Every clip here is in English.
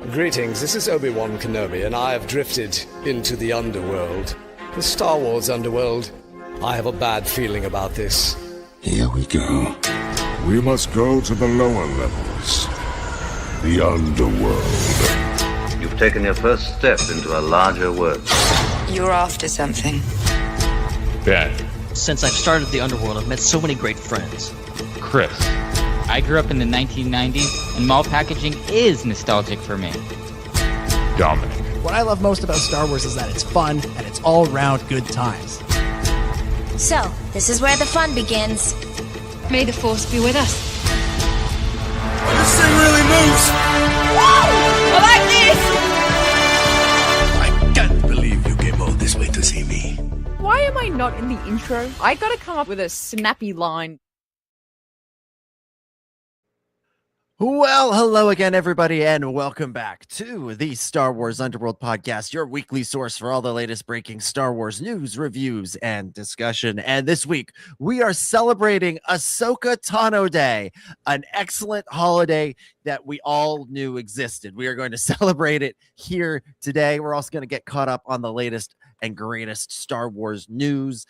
Greetings, this is Obi-Wan Kenobi, and I have drifted into the underworld. The Star Wars Underworld. I have a bad feeling about this. Here we go. We must go to the lower levels. The underworld. You've taken your first step into a larger world. You're after something. Ben. Since I've started the underworld, I've met so many great friends. Chris. I grew up in the 1990s, and mall packaging is nostalgic for me. Dominic. What I love most about Star Wars is that it's fun, and it's all-round good times. So, this is where the fun begins. May the Force be with us. This thing really moves! Whoa! I like I this! can't believe you came all this way to see me. Why am I not in the intro? I gotta come up with a snappy line. Well, hello again, everybody, and welcome back to the Star Wars Underworld Podcast, your weekly source for all the latest breaking Star Wars news, reviews, and discussion. And this week, we are celebrating Ahsoka Tano Day, an excellent holiday that we all knew existed. We are going to celebrate it here today. We're also going to get caught up on the latest and greatest Star Wars news,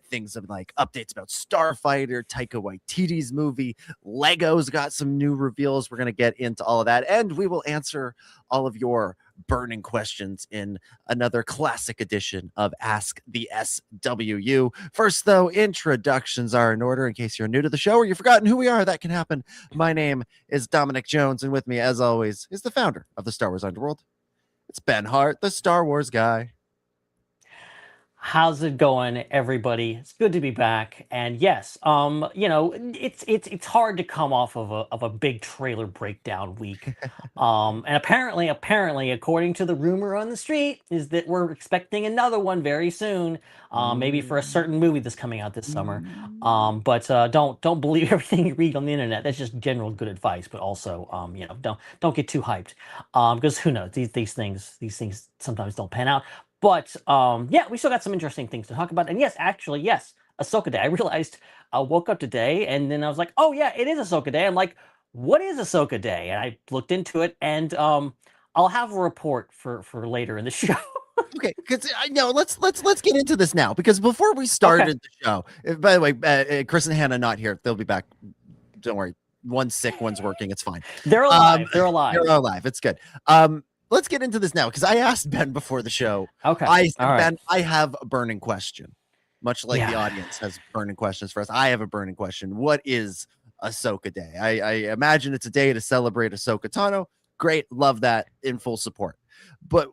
things of like updates about Starfighter, Taika Waititi's movie, Lego's got some new reveals. We're going to get into all of that, and we will answer all of your burning questions in another classic edition of Ask the SWU. First, though, introductions are in order in case you're new to the show or you've forgotten who we are. That can happen. My name is Dominic Jones, and with me, as always, is the founder of the Star Wars Underworld. It's Ben Hart, the Star Wars guy. How's it going, everybody? It's good to be back. And yes, you know, it's hard to come off of a big trailer breakdown week. And apparently, according to the rumor on the street, is that we're expecting another one very soon. Maybe for a certain movie that's coming out this summer. But don't believe everything you read on the internet. That's just general good advice. But also, you know, don't get too hyped. Because who knows? These things sometimes don't pan out. But yeah, we still got some interesting things to talk about. And yes, actually, yes, Ahsoka Day. I realized I woke up today and then I was like, oh yeah, it is Ahsoka Day. I'm like, what is Ahsoka Day? And I looked into it, and I'll have a report for later in the show. Okay, because I know let's get into this now, because before we started the show, by the way, Chris and Hannah not here. They'll be back. Don't worry. One's sick, one's working. It's fine. They're alive. They're alive. They're alive. It's good. Let's get into this now, because I asked Ben before the show. Okay. I said, right. Ben, I have a burning question. Much like the audience has burning questions for us, I have a burning question. What is Ahsoka Day? I imagine it's a day to celebrate Ahsoka Tano. Great, love that, in full support. But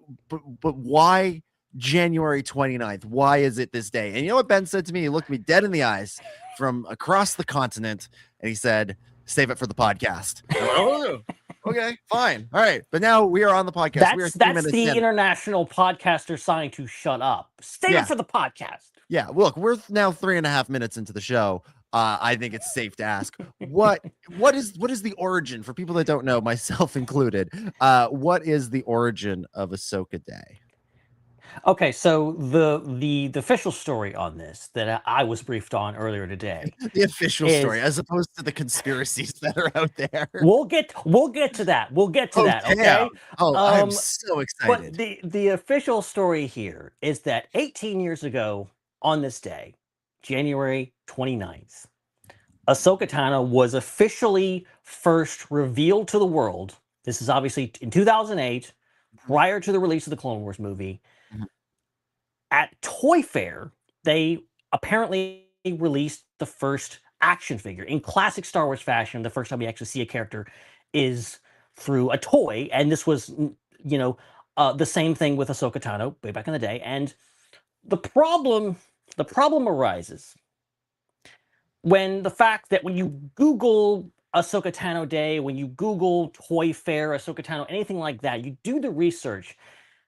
why January 29th? Why is it this day? And you know what Ben said to me? He looked me dead in the eyes from across the continent, and he said, save it for the podcast. Okay, fine. All right. But now we are on the podcast. That's the international podcaster sign to shut up. Save it for the podcast. Yeah, look, we're now 3.5 minutes into the show. I think it's safe to ask, what is the origin, for people that don't know, myself included? What is the origin of Ahsoka Day? Okay, so the official story on this that I was briefed on earlier today. The official story, as opposed to the conspiracies that are out there. We'll get to that. We'll get to that. Okay. Oh, I'm so excited. But the official story here is that 18 years ago on this day, January 29th, Ahsoka Tano was officially first revealed to the world. This is obviously in 2008, prior to the release of the Clone Wars movie. At Toy Fair, they apparently released the first action figure. In classic Star Wars fashion, the first time we actually see a character is through a toy. And this was, you know, the same thing with Ahsoka Tano way back in the day. And the problem arises when the fact that when you Google Ahsoka Tano Day, when you Google Toy Fair, Ahsoka Tano, anything like that, you do the research.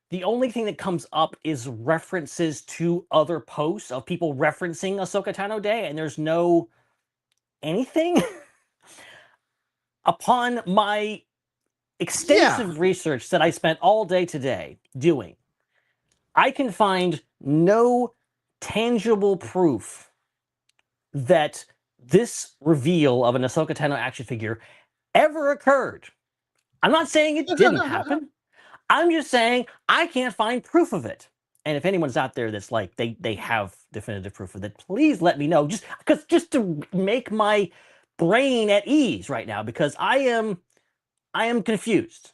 The only thing that comes up is references to other posts of people referencing Ahsoka Tano Day, and there's no anything. Upon my extensive research that I spent all day today doing, I can find no tangible proof that this reveal of an Ahsoka Tano action figure ever occurred I'm not saying it didn't happen. I'm just saying I can't find proof of it. And if anyone's out there that's like they have definitive proof of it, please let me know. Just to make my brain at ease right now, because I am confused.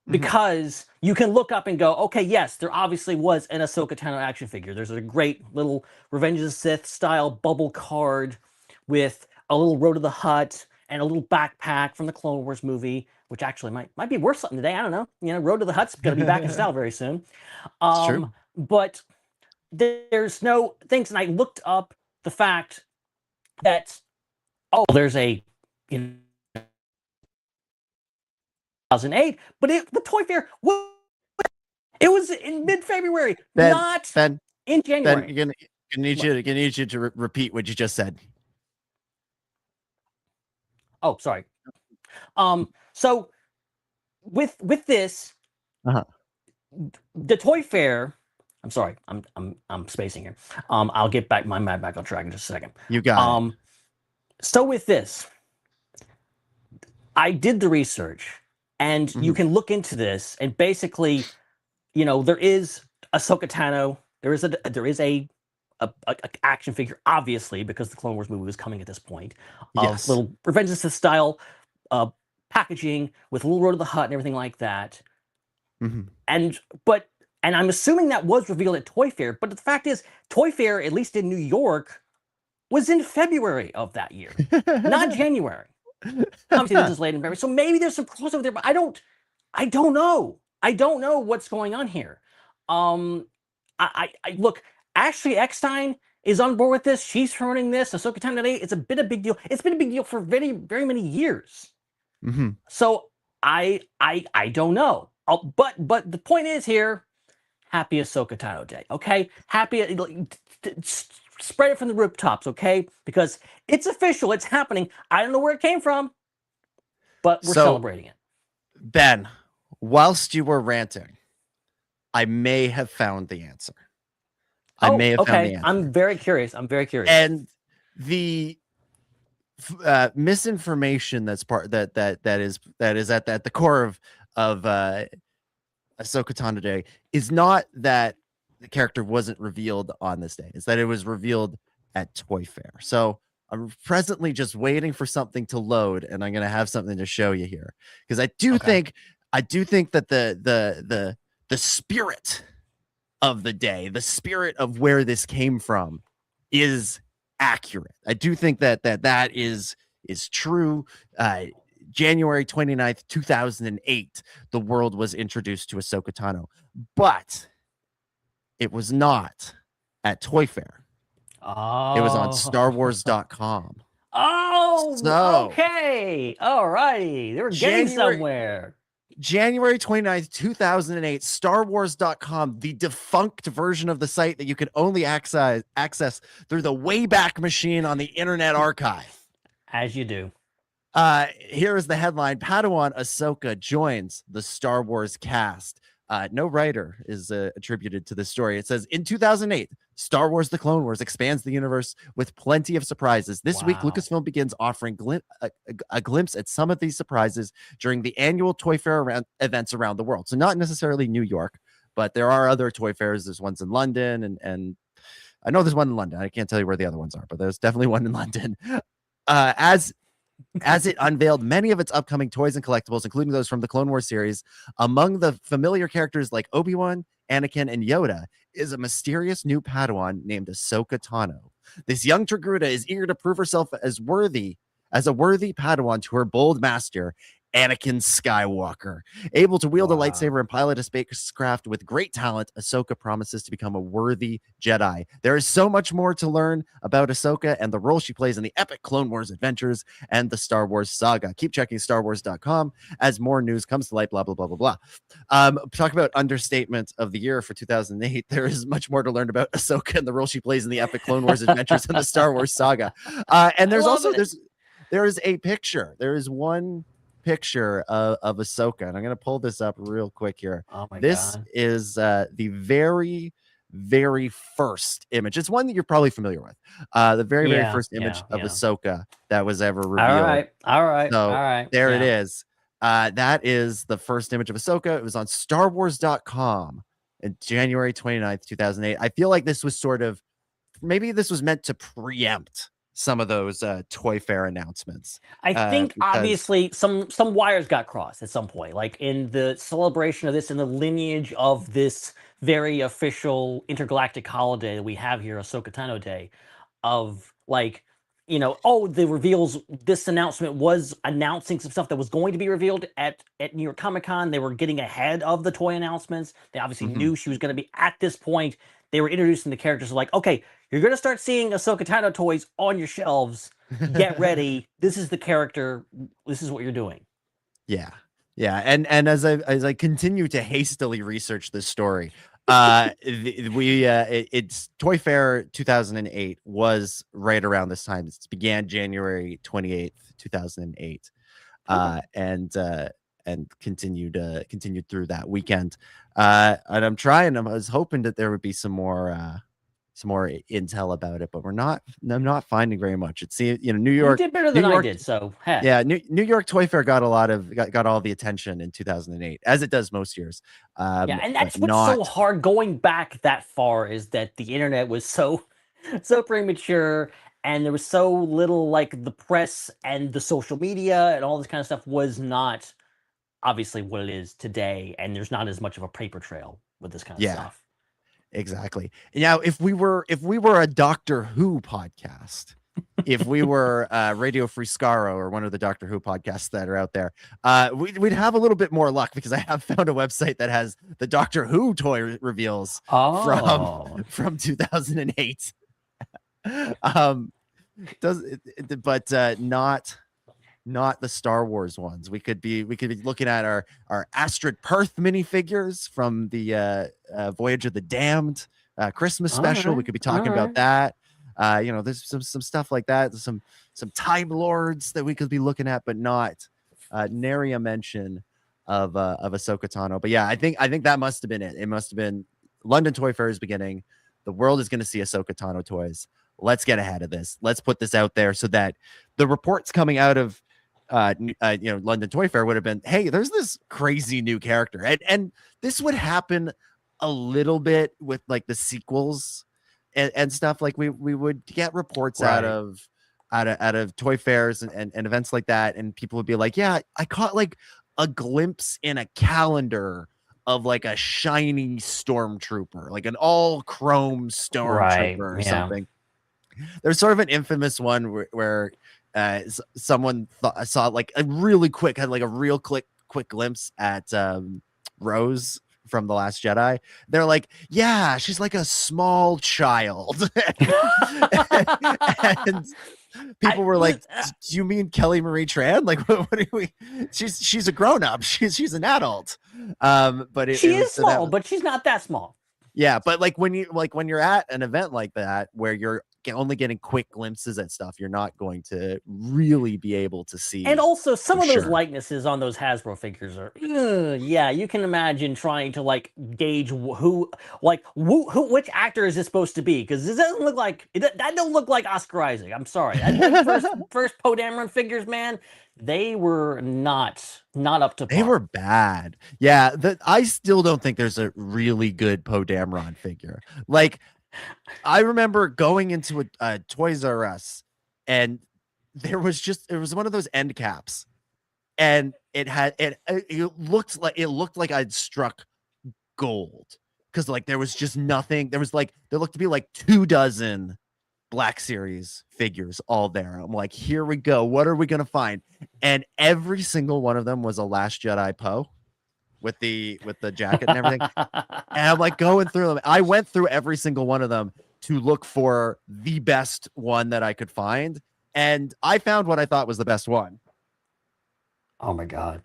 Because you can look up and go, okay, yes, there obviously was an Ahsoka Tano action figure. There's a great little Revenge of the Sith style bubble card with a little Road to the Hutt and a little backpack from the Clone Wars movie, which actually might be worth something today. I don't know. You know, Road to the Hutt's going to be back in style very soon. It's true. But there's no things. And I looked up the fact that, there's a, 2008, but the Toy Fair it was in mid-February, not in January. Ben, I need you to repeat what you just said. Oh, sorry. So with this, the Toy Fair. I'm sorry, I'm spacing here. I'll get my mind back on track in just a second. You got it. So with this, I did the research. And you can look into this, and basically, there is Ahsoka Tano. There is a action figure, obviously, because the Clone Wars movie was coming at this point. Yes. Little Revenge of the Sith style packaging with a little Road to the Hutt and everything like that. And I'm assuming that was revealed at Toy Fair. But the fact is, Toy Fair, at least in New York, was in February of that year, not January. Obviously, this is late in February, so maybe there's some crossover there, but I don't know. I don't know what's going on here. I look. Ashley Eckstein is on board with this. She's running this. Ahsoka Tano today. It's a big deal. It's been a big deal for very, very many years. So I don't know. But the point is here. Happy Ahsoka Tano Day. Okay, happy. Spread it from the rooftops, okay? Because it's official, it's happening. I don't know where it came from, but we're celebrating it. Ben, whilst you were ranting, I may have found the answer. I may have found the answer. I'm very curious. And the misinformation that's that is at the core of Ahsoka Tano Day is not that the character wasn't revealed on this day. It's that it was revealed at Toy Fair. So I'm presently just waiting for something to load, and I'm going to have something to show you here, because I do think that the spirit of the day, the spirit of where this came from, is accurate. I do think that is true. January 29th, 2008, the world was introduced to Ahsoka Tano, but it was not at Toy Fair. It was on StarWars.com. Okay. All righty. They were getting somewhere. January 29th, 2008, StarWars.com, the defunct version of the site that you can only access through the Wayback Machine on the Internet Archive. As you do. Here is the headline. Padawan Ahsoka joins the Star Wars cast. No writer is attributed to this story. It says, in 2008, Star Wars The Clone Wars expands the universe with plenty of surprises. This week, Lucasfilm begins offering a glimpse at some of these surprises during the annual Toy Fair events around the world. So not necessarily New York, but there are other Toy Fairs. There's ones in London, and I know there's one in London. I can't tell you where the other ones are, but there's definitely one in London. As it unveiled many of its upcoming toys and collectibles, including those from the Clone Wars series. Among the familiar characters like Obi-Wan, Anakin, and Yoda is a mysterious new Padawan named Ahsoka Tano. This young Togruta is eager to prove herself as a worthy Padawan to her bold master, Anakin Skywalker. Able to wield a lightsaber and pilot a spacecraft with great talent, Ahsoka promises to become a worthy Jedi. There is so much more to learn about Ahsoka and the role she plays in the epic Clone Wars adventures and the Star Wars saga. Keep checking StarWars.com as more news comes to light, blah, blah, blah, blah, blah. Talk about understatement of the year for 2008. There is much more to learn about Ahsoka and the role she plays in the epic Clone Wars adventures and the Star Wars saga. And there's also, there is a picture. There is one picture of Ahsoka, and I'm going to pull this up real quick here. This is the very, very first image. It's one that you're probably familiar with. The very, very first image of Ahsoka that was ever revealed. All right. So there it is. That is the first image of Ahsoka. It was on StarWars.com in January 29th, 2008. I feel like this was sort of, maybe this was meant to preempt some of those Toy Fair announcements. I think obviously some wires got crossed at some point, like in the celebration of this, in the lineage of this very official intergalactic holiday that we have here, Ahsoka Tano Day, of like, the reveals. This announcement was announcing some stuff that was going to be revealed at New York Comic Con. They were getting ahead of the toy announcements. They obviously knew she was going to be at this point. They were introducing the characters like, okay, you're going to start seeing Ahsoka Tano toys on your shelves. Get ready. This is the character. This is what you're doing. Yeah. And as I continue to hastily research this story, it's Toy Fair 2008 was right around this time. It began January 28th, 2008, and continued through that weekend. And I was hoping that there would be some more intel about it, but I'm not finding very much. It's New York. You did better than I did, so heck. Yeah, New York Toy Fair got all the attention in 2008, as it does most years. And that's what's so hard going back that far, is that the internet was so premature, and there was so little, like, the press and the social media and all this kind of stuff was not obviously what it is today, and there's not as much of a paper trail with this kind of stuff. Exactly. Now, if we were a Doctor Who podcast, if we were Radio Free Scaro or one of the Doctor Who podcasts that are out there, we'd have a little bit more luck, because I have found a website that has the Doctor Who toy reveals from 2008. Not the Star Wars ones. We could be looking at our Astrid Perth minifigures from the Voyage of the Damned Christmas special. We could be talking about that. There's some stuff like that. There's some Time Lords that we could be looking at, but not nary a mention of Ahsoka Tano. But yeah, I think that must have been it. It must have been London Toy Fair is beginning. The world is going to see Ahsoka Tano toys. Let's get ahead of this. Let's put this out there so that the reports coming out of London Toy Fair would have been, hey, there's this crazy new character, and this would happen a little bit with like the sequels and stuff. Like we would get reports out of toy fairs and events like that, and people would be like, yeah, I caught like a glimpse in a calendar of like a shiny stormtrooper, like an all chrome stormtrooper or something. There's sort of an infamous one where someone saw like a really quick glimpse at Rose from The Last Jedi. They're like, yeah, she's like a small child. And people were like, do you mean Kelly Marie Tran? Like, what do we? She's a grown up. She's an adult. But she is small, but she's not that small. Yeah, but like when you're at an event like that where you're only getting quick glimpses at stuff, you're not going to really be able to see. And also, some of those likenesses on those Hasbro figures are, you can imagine trying to like gauge which actor is this supposed to be, because this doesn't look like that. Don't look like Oscar Isaac. I'm sorry. First Poe Dameron figures, man, they were not up to par. They were bad. Yeah, I still don't think there's a really good Poe Dameron figure. Like, I remember going into a Toys R Us, and it was one of those end caps, and it looked like I'd struck gold, because like there was just nothing. There looked to be like 24 Black Series figures all there. I'm like, here we go. What are we gonna find? And every single one of them was a Last Jedi Poe with the jacket and everything. And I'm like going through them. I went through every single one of them to look for the best one that I could find, and I found what I thought was the best one. Oh my god.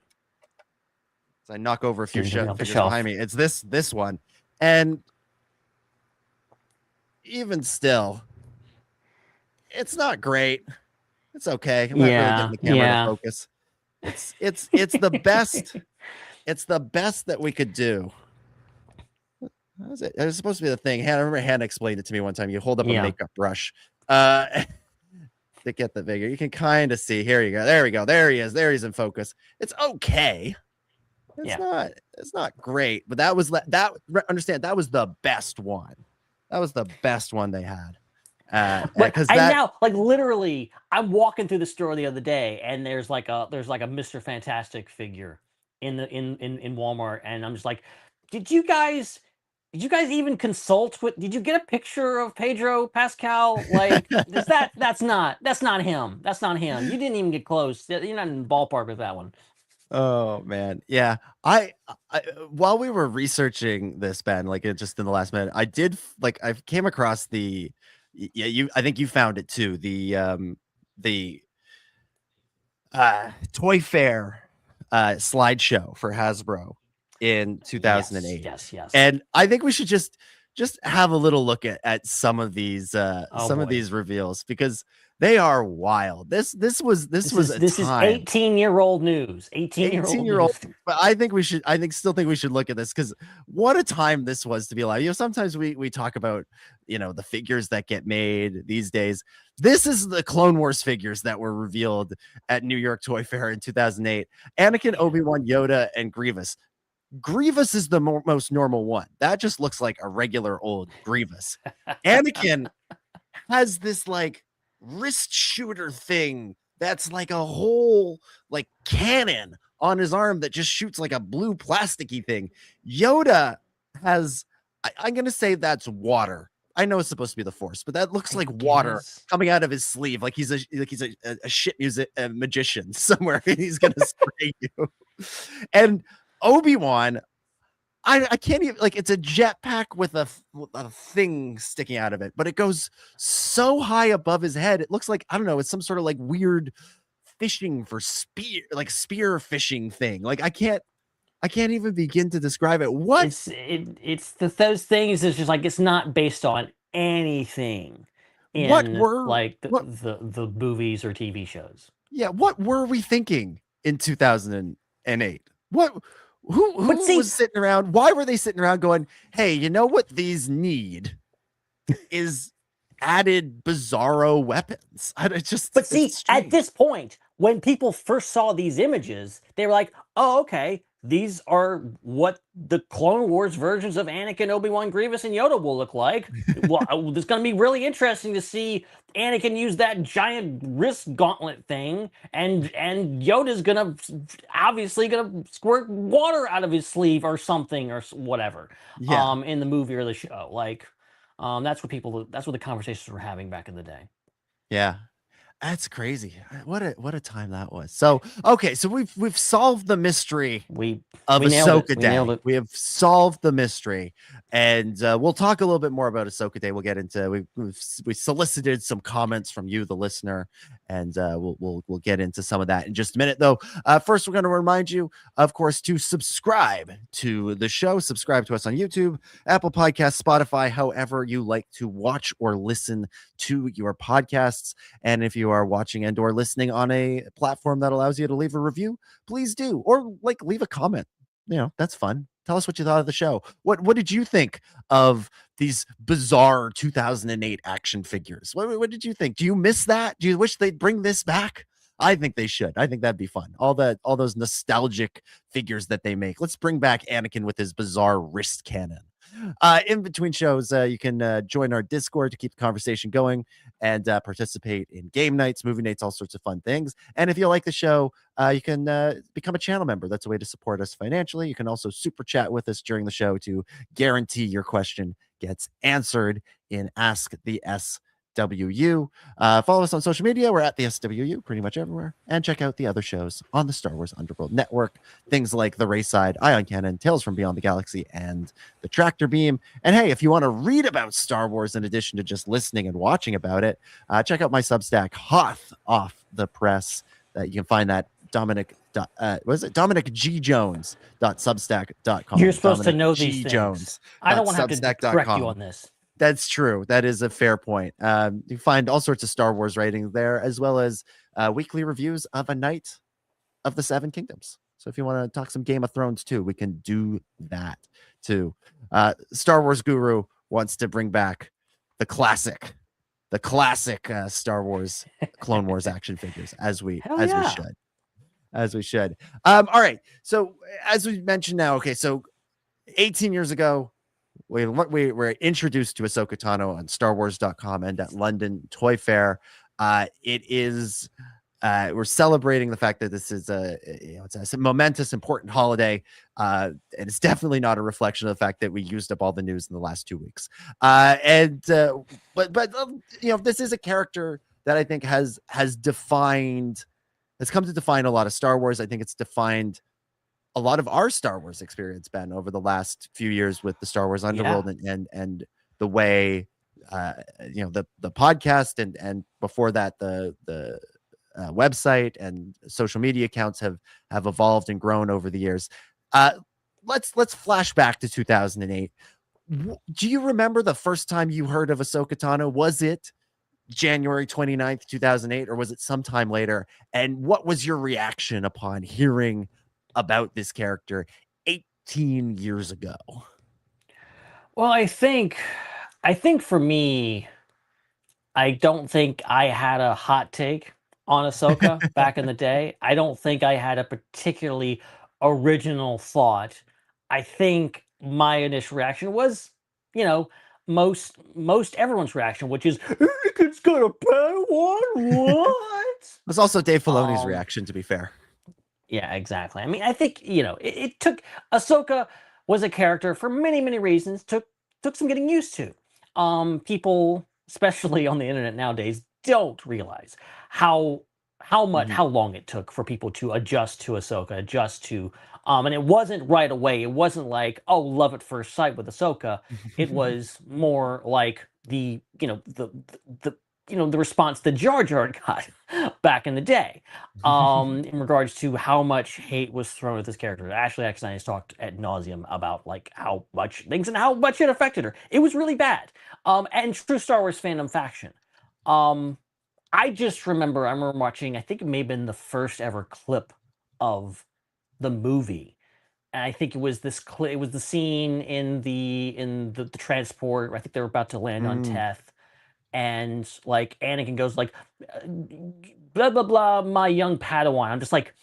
So I knock over a few figures behind me. It's this one, and even still, it's not great. It's okay. I'm not really getting the camera to focus. It's the best. It's the best that we could do. How is it? It was supposed to be the thing. I remember Hannah explained it to me one time. You hold up a makeup brush. get the figure. You can kind of see. Here you go. There we go. There he is. There he's in focus. It's okay. It's not great, but understand that was the best one. That was the best one they had. Now, like literally, I'm walking through the store the other day, and there's like a Mr. Fantastic figure in Walmart, and I'm just like, did you guys even consult with? Did you get a picture of Pedro Pascal? Like, that's not him. That's not him. You didn't even get close. You're not in the ballpark with that one. Oh man, yeah. I while we were researching this, Ben, like just in the last minute, I came across the. Yeah, I think you found it too. The Toy Fair slideshow for Hasbro in 2008. Yes. And I think we should just have a little look at some of these of these reveals, because they are wild. This is 18-year-old news. 18-year-old. But I still think we should look at this, because what a time this was to be alive. You know, sometimes we talk about, you know, the figures that get made these days. This is the Clone Wars figures that were revealed at New York Toy Fair in 2008. Anakin, Obi-Wan, Yoda, and Grievous. Grievous is the most normal one. That just looks like a regular old Grievous. Anakin has this like wrist shooter thing that's like a whole like cannon on his arm that just shoots like a blue plasticky thing. Yoda has, I'm gonna say that's water. I know it's supposed to be the Force, but that looks like water coming out of his sleeve, like he's a shit magician somewhere. He's gonna spray you. And Obi-Wan, I can't even, like, it's a jetpack with a thing sticking out of it, but it goes so high above his head. It looks like, I don't know, it's some sort of like weird fishing for spear fishing thing. Like I can't even begin to describe it. What it's those things is just like, it's not based on anything in the movies or TV shows. Yeah, what were we thinking in 2008? Who was sitting around? Why were they sitting around going, hey, you know what these need is added bizarro weapons? At this point, when people first saw these images, they were like, oh, okay, these are what the Clone Wars versions of Anakin, Obi-Wan, Grievous, and Yoda will look like. Well, it's going to be really interesting to see Anakin use that giant wrist gauntlet thing, and Yoda's obviously gonna squirt water out of his sleeve or something or whatever. Yeah. In the movie or the show, like, that's what the conversations were having back in the day. Yeah. That's crazy. What a time that was. So, okay, so we've solved the mystery of Ahsoka Day. We have solved the mystery, and we'll talk a little bit more about Ahsoka Day. We'll get into we solicited some comments from you, the listener, and we'll get into some of that in just a minute. Though, first we're going to remind you, of course, to subscribe to the show. Subscribe to us on YouTube, Apple Podcasts, Spotify, however you like to watch or listen to your podcasts. And if you are watching and or listening on a platform that allows you to leave a review, please do, or like leave a comment. You know, that's fun. Tell us what you thought of the show. What did you think of these bizarre 2008 action figures? What did you think? Do you miss that? Do you wish they'd bring this back? I think they should. I think that'd be fun. All those nostalgic figures that they make. Let's bring back Anakin with his bizarre wrist cannon. In between shows, you can join our Discord to keep the conversation going and participate in game nights, movie nights, all sorts of fun things. And if you like the show, you can become a channel member. That's a way to support us financially. You can also super chat with us during the show to guarantee your question gets answered in Ask the SWU. Follow us on social media. We're at the SWU pretty much everywhere. And check out the other shows on the Star Wars Underworld Network. Things like the Raeside, Ion Cannon, Tales from Beyond the Galaxy, and the Tractor Beam. And hey, if you want to read about Star Wars in addition to just listening and watching about it, check out my Substack, Hoth Off the Press. You can find that DominicGJones.substack.com. You're supposed to know Dominic these things. Jones. I don't want to have to correct you on this. That's true. That is a fair point. You find all sorts of Star Wars writing there, as well as weekly reviews of A Night of the Seven Kingdoms. So if you want to talk some Game of Thrones too, we can do that too. Star Wars Guru wants to bring back the classic classic Star Wars Clone Wars action figures, as we should. All right. So as we mentioned now, okay, so 18 years ago, we were introduced to Ahsoka Tano on StarWars.com and at London Toy Fair. It is we're celebrating the fact that this is it's a momentous, important holiday, and it's definitely not a reflection of the fact that we used up all the news in the last 2 weeks. But this is a character that I think has come to define a lot of Star Wars. I think it's defined a lot of our Star Wars experience, Ben, over the last few years with the Star Wars Underworld and the way the podcast and before that the website and social media accounts have evolved and grown over the years. Let's flash back to 2008. Do you remember the first time you heard of Ahsoka Tano? Was it January 29th, 2008, or was it sometime later? And what was your reaction upon hearing about this character 18 years ago? Well, I think for me, I don't think I had a hot take on Ahsoka back in the day. I don't think I had a particularly original thought. I think my initial reaction was, most everyone's reaction, which is, it's got a Padawan, what? It was also Dave Filoni's reaction, to be fair. Yeah, exactly. I mean, I think, it took, Ahsoka was a character for many, many reasons, took some getting used to. People, especially on the internet nowadays, don't realize how long it took for people to adjust to Ahsoka, and it wasn't right away. It wasn't like, oh, love at first sight with Ahsoka. It was more like the response that Jar Jar got back in the day, in regards to how much hate was thrown at this character. Ashley X and I has talked ad nauseum about like how much things and how much it affected her. It was really bad. And true Star Wars fandom faction. I remember watching, I think it may have been the first ever clip of the movie. And I think it was it was the scene in the transport. I think they were about to land on Teth. And like Anakin goes like, blah, blah, blah, my young Padawan. I'm just like,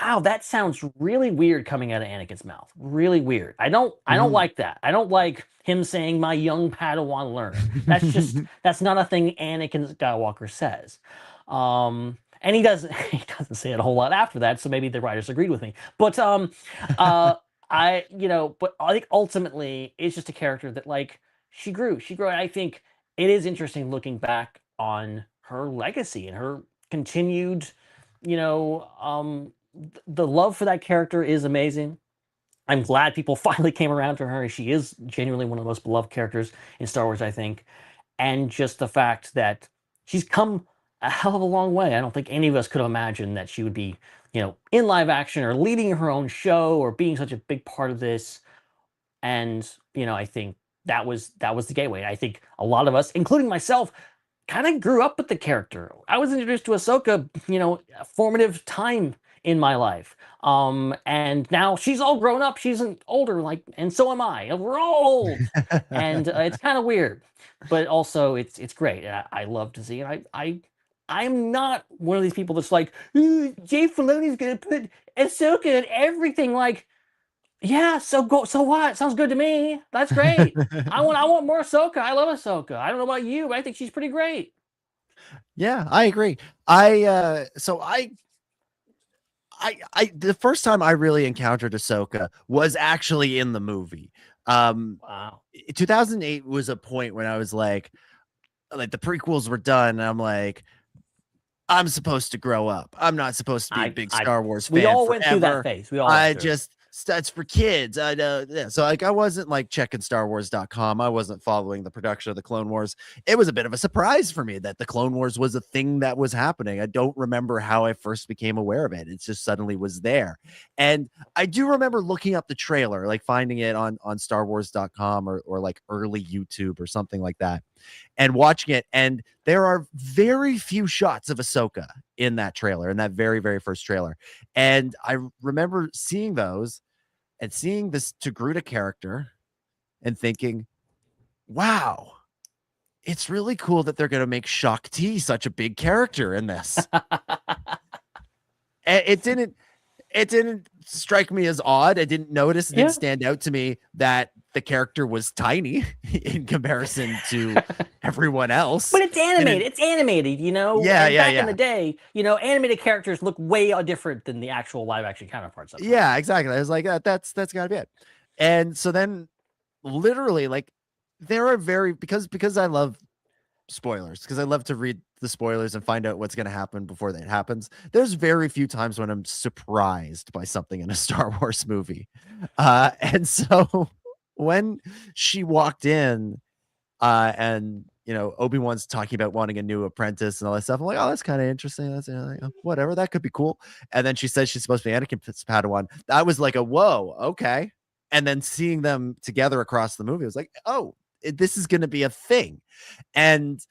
wow, that sounds really weird coming out of Anakin's mouth. Really weird. I don't like that. I don't like him saying my young Padawan learner. That's not a thing Anakin Skywalker says. And he doesn't say it a whole lot after that. So maybe the writers agreed with me. But but I think ultimately it's just a character that like she grew. And I think it is interesting looking back on her legacy and her continued, the love for that character is amazing. I'm glad people finally came around to her. She is genuinely one of the most beloved characters in Star Wars, I think. And just the fact that she's come a hell of a long way. I don't think any of us could have imagined that she would be, in live action or leading her own show or being such a big part of this. And, I think that was the gateway. I think a lot of us, including myself, kind of grew up with the character. I was introduced to Ahsoka, a formative time in my life. And now she's all grown up. She's older, and so am I. We're all old. And it's kind of weird, but also it's great. I love to see it. I'm not one of these people that's like, Jay Filoni's going to put Ahsoka in everything. Like, yeah, so what? Sounds good to me. That's great. I want more Ahsoka. I love Ahsoka. I don't know about you, but I think she's pretty great. Yeah, I agree. The first time I really encountered Ahsoka was actually in the movie. Wow. 2008 was a point when I was like the prequels were done, and I'm like, I'm supposed to grow up. I'm not supposed to be a big Star Wars fan. We all forever. went through that phase. That's for kids. I know. Yeah. So I wasn't like checking StarWars.com. I wasn't following the production of the Clone Wars. It was a bit of a surprise for me that the Clone Wars was a thing that was happening. I don't remember how I first became aware of it. It just suddenly was there. And I do remember looking up the trailer, like finding it on StarWars.com or like early YouTube or something like that, and watching it. And there are very few shots of Ahsoka in that trailer, in that very, very first trailer. And I remember seeing those and seeing this Togruta character and thinking, wow, it's really cool that they're going to make Shakti such a big character in this. It didn't strike me as odd. I didn't notice, it didn't stand out to me that the character was tiny in comparison to everyone else. But it's animated. It's animated, you know? Back in the day, you know, animated characters look way different than the actual live action counterparts of them. Yeah, exactly. I was like, that's gotta be it. And so then literally, like, there are because I love spoilers, because I love to read the spoilers and find out what's going to happen before that happens. There's very few times when I'm surprised by something in a Star Wars movie. And so when she walked in and, you know, Obi-Wan's talking about wanting a new apprentice and all that stuff, I'm like, oh, that's kind of interesting. That's whatever, that could be cool. And then she says she's supposed to be Anakin's Padawan. That was like a whoa, okay. And then seeing them together across the movie, I was like, oh, this is going to be a thing. And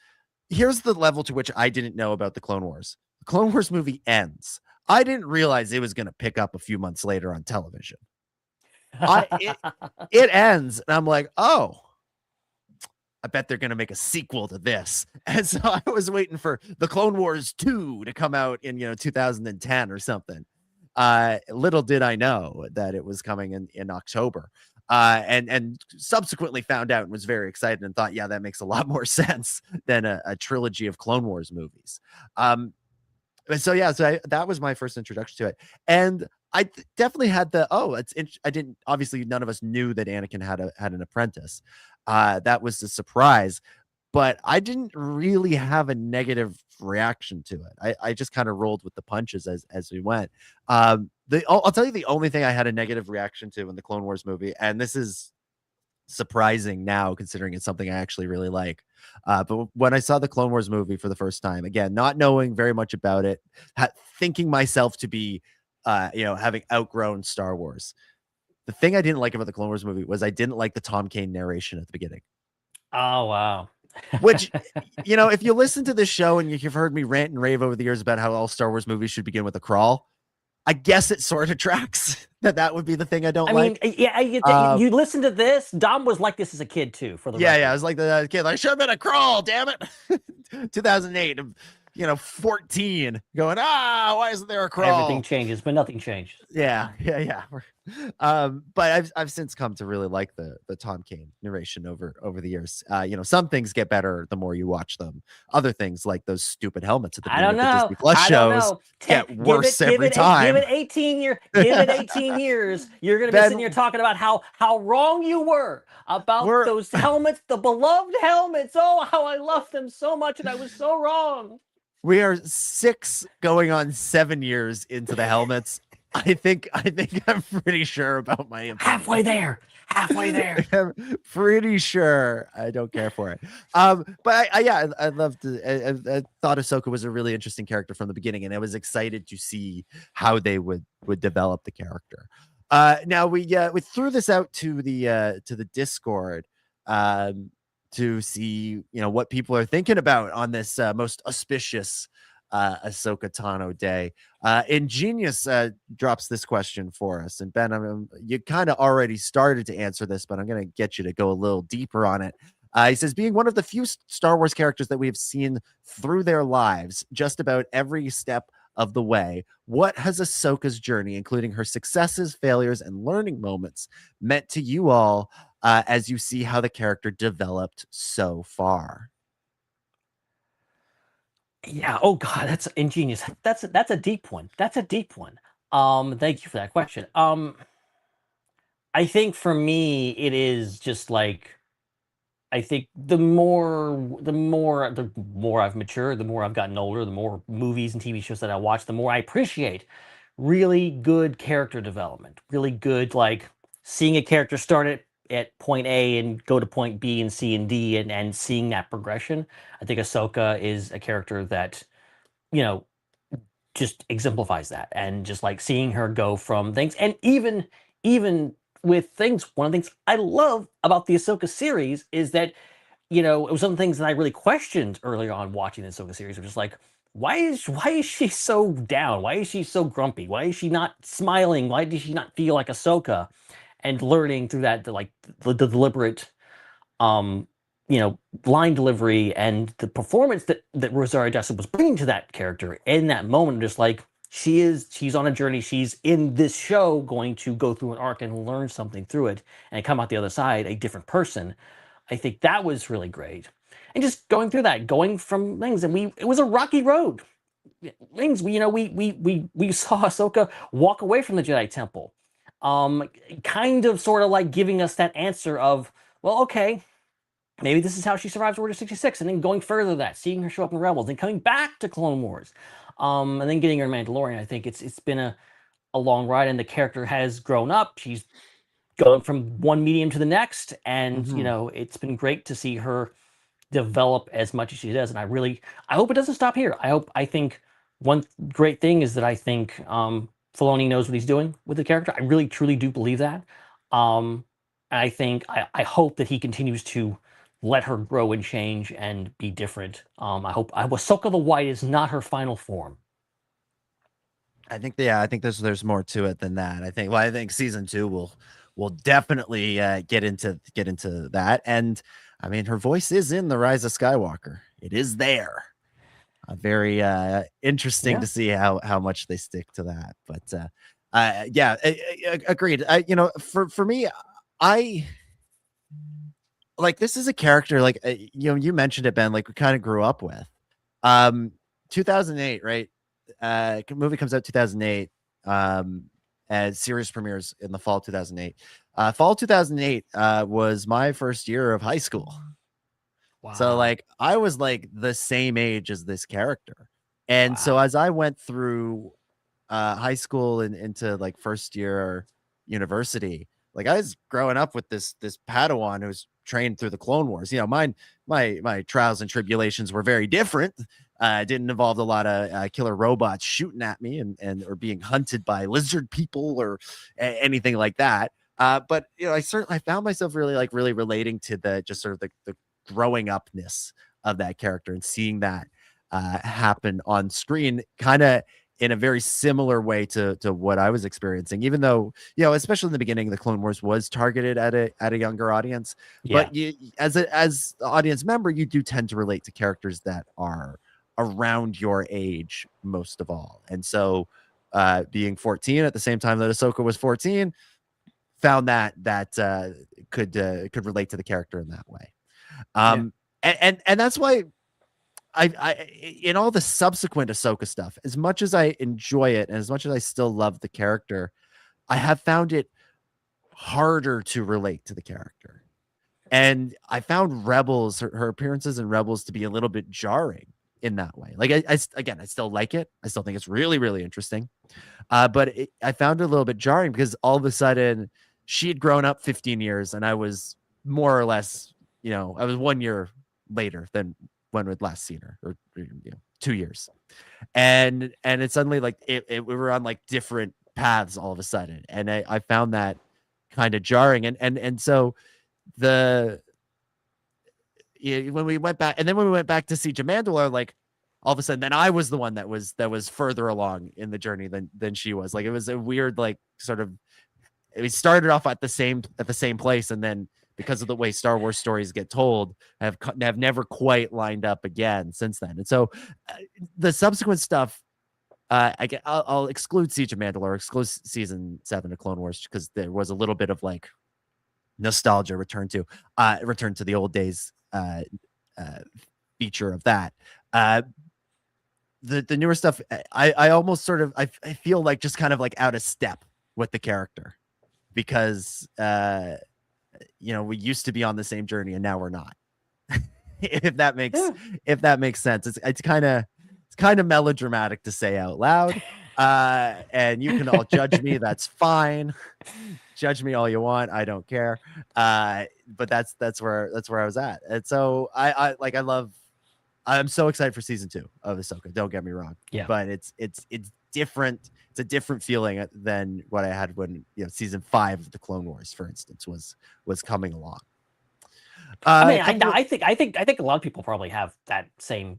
here's the level to which I didn't know about the Clone Wars. The Clone Wars movie ends. I didn't realize it was going to pick up a few months later on television. It ends, and I'm like, oh, I bet they're going to make a sequel to this. And so I was waiting for the Clone Wars 2 to come out in, 2010 or something. Little did I know that it was coming in October. And subsequently found out and was very excited and thought, yeah, that makes a lot more sense than a trilogy of Clone Wars movies. So that was my first introduction to it. And I definitely had obviously none of us knew that Anakin had an apprentice. That was a surprise, but I didn't really have a negative reaction to it. I just kind of rolled with the punches as we went. I'll tell you the only thing I had a negative reaction to in the Clone Wars movie, and this is surprising now considering it's something I actually really like. But when I saw the Clone Wars movie for the first time, again, not knowing very much about it, thinking myself to be, having outgrown Star Wars, the thing I didn't like about the Clone Wars movie was I didn't like the Tom Kane narration at the beginning. Oh, wow. Which, if you listen to this show and you've heard me rant and rave over the years about how all Star Wars movies should begin with a crawl, I guess it sort of tracks that would be the thing I don't like. I mean, yeah, you listen to this. Dom was like this as a kid too. For the record. I was like the kid. I should have been a crawl. Damn it, 2008. 14 going, why isn't there a crawl? Everything changes, but nothing changes. Yeah. But I've since come to really like the Tom Kane narration over the years. Some things get better the more you watch them. Other things, like those stupid helmets at the beginning of the Disney Plus shows, get worse every time. Give it 18 years. Give it 18 years. You're gonna be sitting here talking about how wrong you were about those helmets, the beloved helmets. Oh, how I loved them so much, and I was so wrong. We are 6 going on 7 years into the helmets. I think I'm pretty sure about my opinion. Halfway there. I'm pretty sure I don't care for it. But I loved it. I thought Ahsoka was a really interesting character from the beginning, and I was excited to see how they would develop the character. Now we threw this out to the Discord to see what people are thinking about on this most auspicious Ahsoka Tano day. Ingenious drops this question for us, and Ben, you kind of already started to answer this, but I'm going to get you to go a little deeper on it. He says, being one of the few Star Wars characters that we have seen through their lives just about every step of the way, what has Ahsoka's journey, including her successes, failures, and learning moments, meant to you all as you see how the character developed so far? Yeah. Oh God, that's ingenious. That's a deep one. Thank you for that question. I think for me, it is just like, I think the more I've matured, the more I've gotten older, the more movies and TV shows that I watch, the more I appreciate really good character development, really good, like seeing a character start at point A and go to point B and C and D and seeing that progression. I think Ahsoka is a character that, just exemplifies that, and just like seeing her go from things, and even with things, one of the things I love about the Ahsoka series is that, it was some things that I really questioned early on watching the Ahsoka series, which is like, why is she so down? Why is she so grumpy? Why is she not smiling? Why does she not feel like Ahsoka? And learning through that, the deliberate line delivery and the performance that Rosario Dawson was bringing to that character in that moment, just like she's on a journey. She's in this show going to go through an arc and learn something through it and come out the other side a different person. I think that was really great. And just going through that, going from things, and it was a rocky road. Things we saw Ahsoka walk away from the Jedi Temple, kind of sort of like giving us that answer of, well, okay, maybe this is how she survives Order 66, and then going further than that, seeing her show up in Rebels, and coming back to Clone Wars, and then getting her in Mandalorian. I think it's been a long ride, and the character has grown up. She's going from one medium to the next, and it's been great to see her develop as much as she does. And I hope it doesn't stop here. I think one great thing is that I think Filoni knows what he's doing with the character. I really truly do believe that. I hope that he continues to let her grow and change and be different. I hope Ahsoka the White is not her final form. I think there's more to it than that. I think season 2 will definitely get into that. And I mean, her voice is in The Rise of Skywalker. It is there. Very interesting to see how much they stick to that. But agreed. For me, I like, this is a character, like, you mentioned it, Ben, like we kind of grew up with. 2008, right? Movie comes out 2008. As series premieres in the fall 2008. Fall 2008 was my first year of high school. Wow. So like I was like the same age as this character. And so as I went through high school and into like first year university, like I was growing up with this Padawan who's trained through the Clone Wars. My trials and tribulations were very different. Didn't involve a lot of killer robots shooting at me and or being hunted by lizard people or anything like that. But I found myself really relating to the just sort of the growing upness of that character and seeing that happen on screen, kind of in a very similar way to what I was experiencing, even though, especially in the beginning, the Clone Wars was targeted at a younger audience. Yeah. But as the audience member, you do tend to relate to characters that are around your age most of all. And so being 14 at the same time that Ahsoka was 14, found that could relate to the character in that way. And that's why I in all the subsequent Ahsoka stuff, as much as I enjoy it and as much as I still love the character, I have found it harder to relate to the character. And I found Rebels, her appearances in Rebels, to be a little bit jarring in that way. Like I still like it. I still think it's really, really interesting. But I found it a little bit jarring because all of a sudden she had grown up 15 years and I was more or less, I was 1 year later than when we'd last seen her, or 2 years. And it's suddenly like we were on like different paths all of a sudden. And I found that kind of jarring. And so when we went back, and then when we went back to see Mandalore, like all of a sudden, then I was the one that was further along in the journey than she was. Like it was a weird, like sort of, we started off at the same place, and then because of the way Star Wars stories get told, have never quite lined up again since then. And so the subsequent stuff, I'll exclude Siege of Mandalore, exclude season 7 of Clone Wars, because there was a little bit of like nostalgia return to the old days feature of that. The newer stuff, I almost sort of I feel like just kind of like out of step with the character, because we used to be on the same journey and now we're not. if that makes sense. It's kind of melodramatic to say out loud. And you can all judge me. That's fine. Judge me all you want. I don't care. But that's where I was at. And so I'm so excited for season 2 of Ahsoka. Don't get me wrong. Yeah. But it's different. It's a different feeling than what I had when season 5 of the Clone Wars, for instance, was coming along. I think a lot of people probably have that same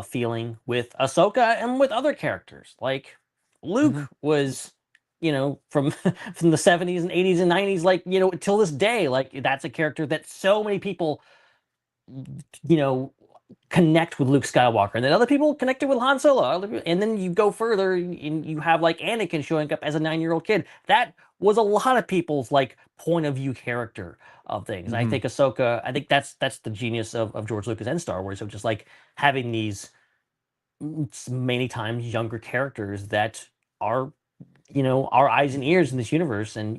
feeling with Ahsoka and with other characters. Like Luke was from from the 70s and 80s and 90s, like, till this day, like that's a character that so many people, connect with Luke Skywalker, and then other people connected with Han Solo. And then you go further and you have like Anakin showing up as a 9-year-old kid. That was a lot of people's like point of view character of things. I think Ahsoka, I think that's the genius of George Lucas and Star Wars, of just like having these many times younger characters that are, our eyes and ears in this universe, and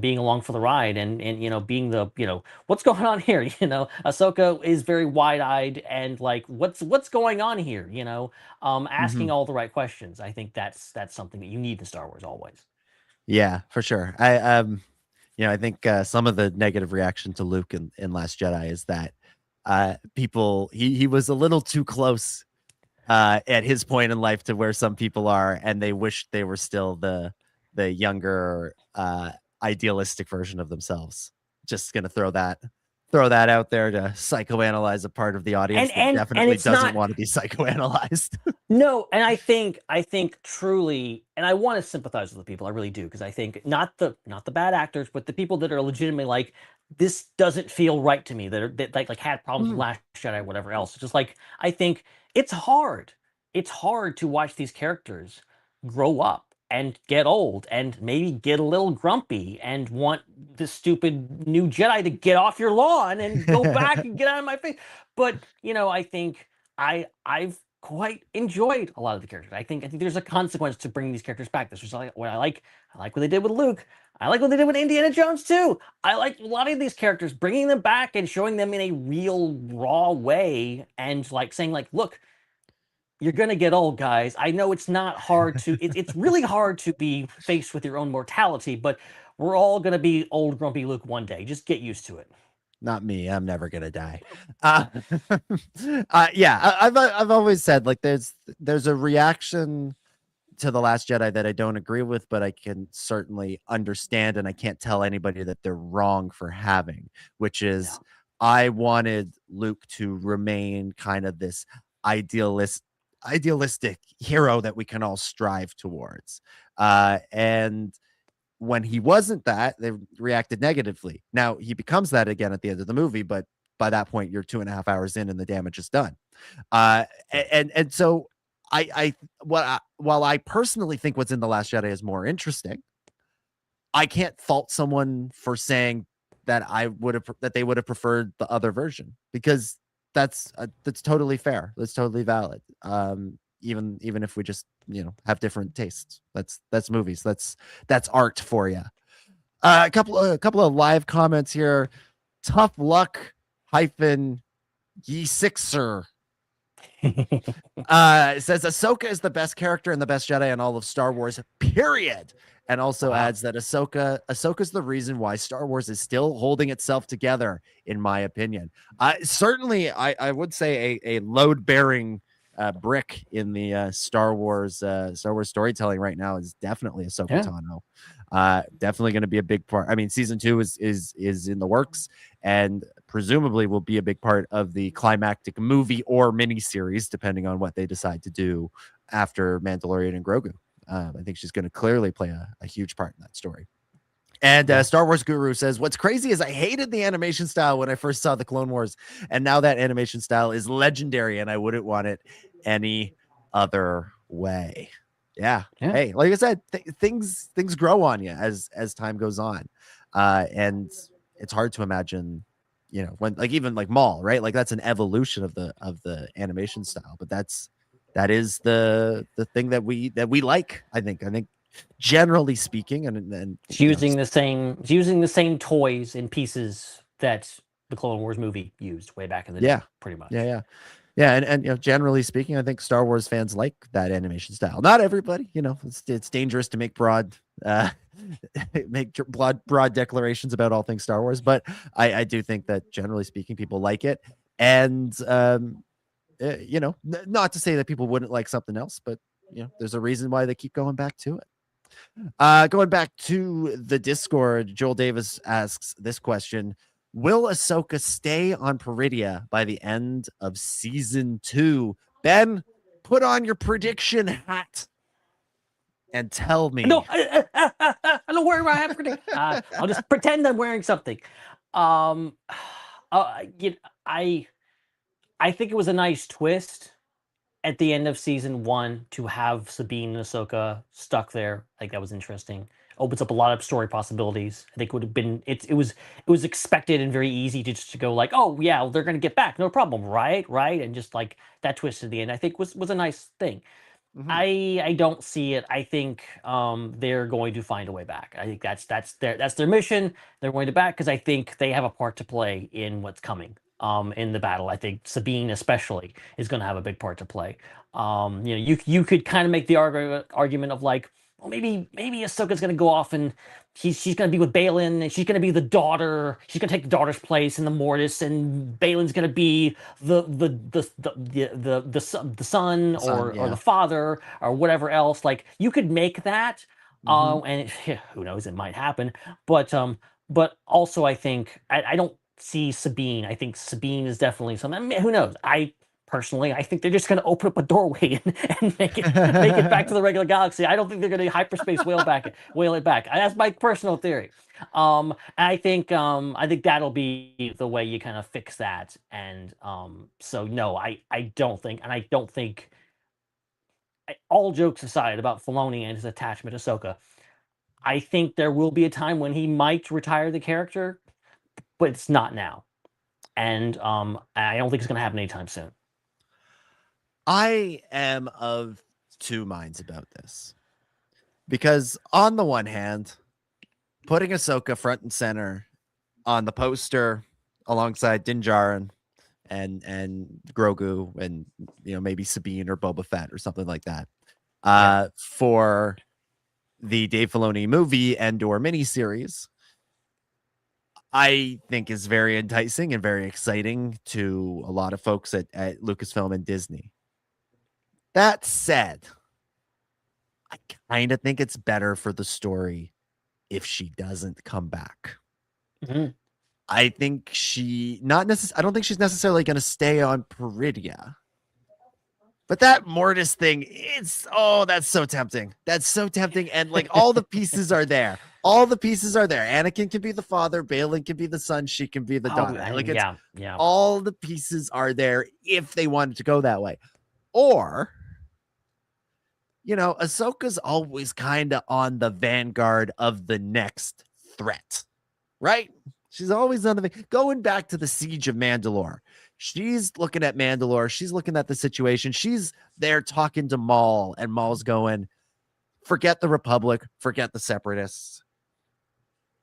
being along for the ride, and being the what's going on here. Ahsoka is very wide-eyed and like what's going on here. Asking all the right questions. I think that's something that you need in Star Wars always. Yeah, for sure. I think some of the negative reaction to Luke in Last Jedi is that people he was a little too close at his point in life to where some people are, and they wish they were still the younger idealistic version of themselves. Just gonna throw that out there to psychoanalyze a part of the audience that definitely doesn't want to be psychoanalyzed. No, and I think truly, and I want to sympathize with the people, I really do, because I think not the bad actors, but the people that are legitimately like, this doesn't feel right to me, that like had problems with Last Jedi, whatever else. Just like, I think it's hard to watch these characters grow up and get old and maybe get a little grumpy and want the stupid new Jedi to get off your lawn and go back and get out of my face. But I think I've quite enjoyed a lot of the characters. I think there's a consequence to bringing these characters back. This was what I like what they did with Luke. I like what they did with Indiana Jones too. I like a lot of these characters, bringing them back and showing them in a real raw way, and like saying like, look, you're gonna get old, guys. I know it's not hard to. It's really hard to be faced with your own mortality, but we're all gonna be old, grumpy Luke one day. Just get used to it. Not me. I'm never gonna die. Yeah, I've always said like there's a reaction to The Last Jedi that I don't agree with, but I can certainly understand, and I can't tell anybody that they're wrong for having, which is I wanted Luke to remain kind of this idealistic hero that we can all strive towards. And when he wasn't that, they reacted negatively. Now he becomes that again at the end of the movie, but by that point you're 2.5 hours in and the damage is done. And so while I personally think what's in The Last Jedi is more interesting, I can't fault someone for saying that they would have preferred the other version, because that's totally fair. That's totally valid. Even if we just have different tastes. That's movies. That's art for you. A couple of live comments here. Tough luck -ye sixer. Says Ahsoka is the best character and the best Jedi in all of Star Wars, period. And also adds that Ahsoka's the reason why Star Wars is still holding itself together, in my opinion. Certainly, I would say a load-bearing brick in the Star Wars storytelling right now is definitely Ahsoka Tano. Definitely going to be a big part. I mean, season 2 is in the works, and presumably will be a big part of the climactic movie or miniseries, depending on what they decide to do after Mandalorian and Grogu. I think she's going to clearly play a huge part in that story. And Star Wars Guru says, what's crazy is I hated the animation style when I first saw the Clone Wars, and now that animation style is legendary, and I wouldn't want it any other way. Yeah. Hey, like I said, things grow on you as time goes on, and it's hard to imagine, when even Maul, right? Like that's an evolution of the animation style, but that is the thing that we like. I think generally speaking, and it's using the same toys and pieces that the Clone Wars movie used way back in the day, pretty much. Yeah, and generally speaking, I think Star Wars fans like that animation style. Not everybody, it's dangerous to make broad declarations about all things Star Wars, but I do think that generally speaking, people like it, and not to say that people wouldn't like something else, but there's a reason why they keep going back to it. Going back to the Discord, Joel Davis asks this question: will Ahsoka stay on Peridia by the end of season 2? Ben, put on your prediction hat. and tell me. No, I don't worry about having. I'll just pretend I'm wearing something. I think it was a nice twist at the end of season 1 to have Sabine and Ahsoka stuck there. I think that was interesting. Opens up a lot of story possibilities. I think it would have been it was expected and very easy to just to go like, oh yeah, well, they're gonna get back, no problem, right? And just like that twist at the end, I think was a nice thing. I don't see it. I think they're going to find a way back. I think that's their mission. They're going to back because I think they have a part to play in what's coming in the battle. I think Sabine especially is going to have a big part to play. You could kind of make the argument of like, well, maybe Ahsoka's going to go off and she's going to be with Balin, and she's going to be the daughter. She's going to take the daughter's place in the Mortis, and Balin's going to be the son or the father or whatever else. Like you could make that, and who knows, it might happen. But also I think I don't see Sabine. I think Sabine is definitely something. I mean, who knows? Personally, I think they're just going to open up a doorway and make it back to the regular galaxy. I don't think they're going to hyperspace whale it back. That's my personal theory. I think that'll be the way you kind of fix that. And so no, I don't think. All jokes aside about Filoni and his attachment to Ahsoka, I think there will be a time when he might retire the character, but it's not now. And I don't think it's going to happen anytime soon. I am of two minds about this, because on the one hand, putting Ahsoka front and center on the poster alongside Din Djarin and Grogu and maybe Sabine or Boba Fett or something like that for the Dave Filoni movie and or miniseries, I think is very enticing and very exciting to a lot of folks at Lucasfilm and Disney. That said, I kind of think it's better for the story if she doesn't come back. I think I don't think she's necessarily going to stay on Peridia. But that Mortis thing, that's so tempting. That's so tempting. And like all the pieces are there. All the pieces are there. Anakin can be the father. Balin can be the son. She can be the daughter. All the pieces are there if they wanted to go that way. Or, Ahsoka's always kind of on the vanguard of the next threat, right? She's always on going back to the Siege of Mandalore. She's looking at Mandalore. She's looking at the situation. She's there talking to Maul, and Maul's going, forget the Republic, forget the Separatists.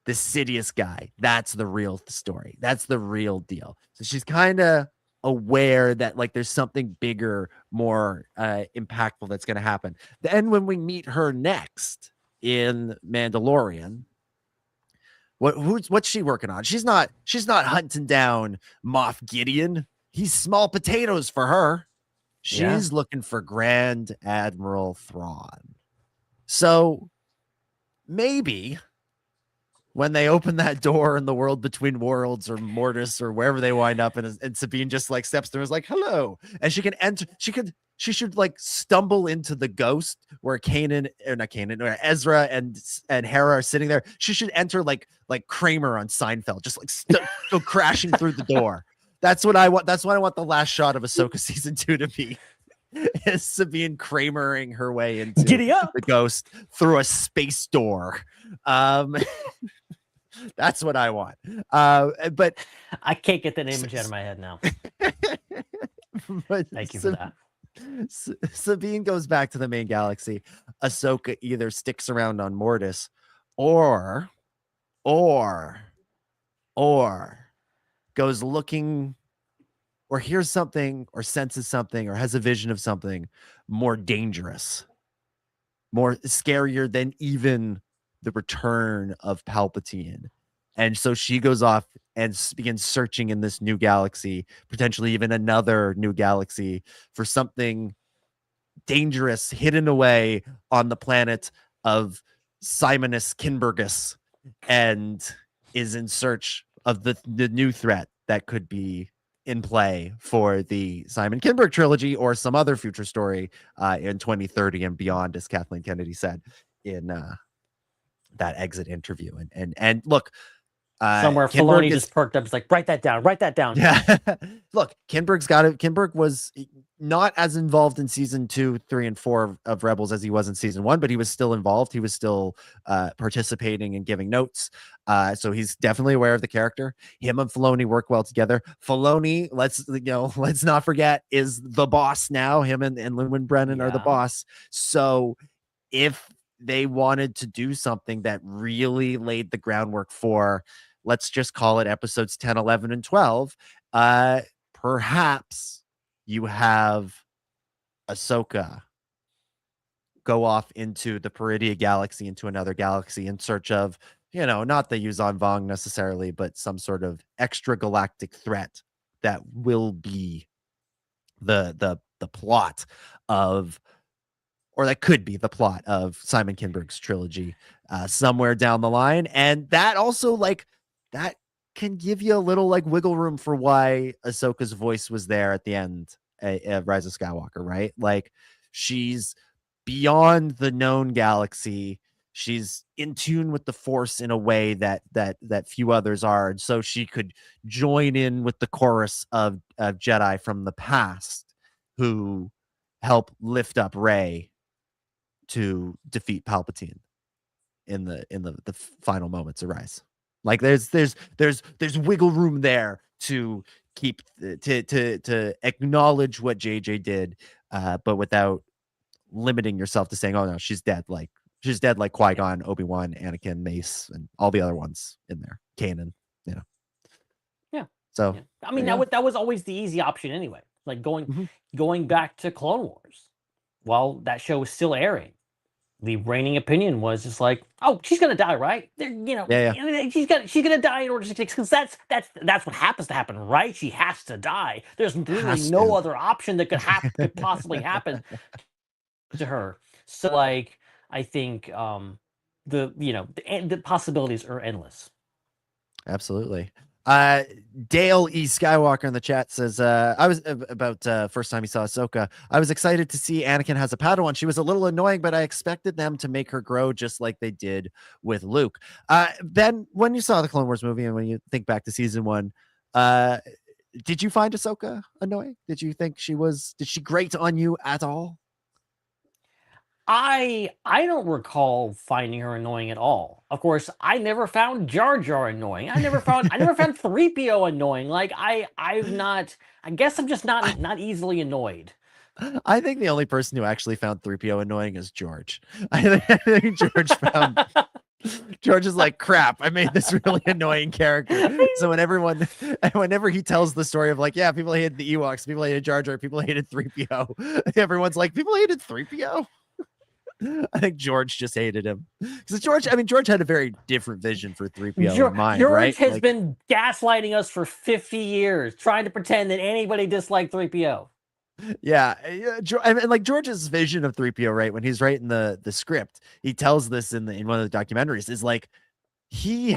The Sidious guy, that's the real story. That's the real deal. So she's kind of aware that like there's something bigger, more impactful that's going to happen. Then when we meet her next in Mandalorian, what's she working on? She's not hunting down Moff Gideon. He's small potatoes for her. She's looking for Grand Admiral Thrawn. So maybe when they open that door in the world between worlds or Mortis or wherever they wind up, and Sabine just like steps through and is like, hello. And she can enter, she should like stumble into the ghost where Ezra and Hera are sitting there. She should enter like Kramer on Seinfeld, just like go crashing through the door. That's what I want. That's what I want the last shot of Ahsoka season 2 to be. Is Sabine Kramering her way into the ghost through a space door. That's what I want. But I can't get that image out of my head now. But thank you for that. Sabine goes back to the main galaxy. Ahsoka either sticks around on Mortis or goes looking or hears something or senses something or has a vision of something more dangerous, more scarier than even the return of Palpatine. And so she goes off and begins searching in this new galaxy, potentially even another new galaxy, for something dangerous hidden away on the planet of Simonus Kinbergus, and is in search of the new threat that could be in play for the Simon Kinberg trilogy or some other future story in 2030 and beyond, as Kathleen Kennedy said in that exit interview. And look, somewhere Filoni just perked up. It's like, write that down. Write that down. Yeah. Look, Kinberg's got it. Kinberg was not as involved in season 2, 3, and 4 of Rebels as he was in season 1, but he was still involved. He was still participating and giving notes. So he's definitely aware of the character. Him and Filoni work well together. Filoni, let's not forget, is the boss now. Him and Lin Brennan are the boss. So if they wanted to do something that really laid the groundwork for, let's just call it episodes 10, 11, and 12, perhaps you have Ahsoka go off into the Peridia galaxy, into another galaxy in search of, not the Yuzan Vong necessarily, but some sort of extra galactic threat that will be the plot of, or that could be the plot of Simon Kinberg's trilogy somewhere down the line. And that also, that can give you a little wiggle room for why Ahsoka's voice was there at the end of Rise of Skywalker, right? She's beyond the known galaxy. She's in tune with the Force in a way that few others are. And so she could join in with the chorus of Jedi from the past who help lift up Rey to defeat Palpatine in the final moments of Rise. There's wiggle room there to keep to acknowledge what JJ did, but without limiting yourself to saying, oh no, she's dead. She's dead like Qui-Gon, Obi-Wan, Anakin, Mace, and all the other ones in there. Kanan, Yeah. So I mean, that was always the easy option anyway. Going back to Clone Wars, while that show was still airing, the reigning opinion was just oh, she's gonna die, right? She's gonna die in order to, because that's what happens to happen, right? She has to die. There's literally no other option that could possibly happen to her. So I think the possibilities are endless. Absolutely. Dale E. Skywalker in the chat says, I was about first time he saw Ahsoka. I was excited to see Anakin has a Padawan. She was a little annoying, but I expected them to make her grow just like they did with Luke. Ben, when you saw the Clone Wars movie and when you think back to season 1, did you find Ahsoka annoying? Did you think did she grate on you at all? I don't recall finding her annoying at all. Of course, I never found Jar Jar annoying. I never found 3PO annoying. I guess I'm just not easily annoyed. I think the only person who actually found 3PO annoying is George. I think George found George is like, crap, I made this really annoying character. So whenever he tells the story of people hated the Ewoks, people hated Jar Jar, people hated 3PO, everyone's like, people hated 3PO? I think George just hated him because George had a very different vision for 3PO in mind, right? George has been gaslighting us for 50 years, trying to pretend that anybody disliked 3PO. Yeah, George's vision of 3PO, right? When he's writing the script, he tells this in one of the documentaries, is he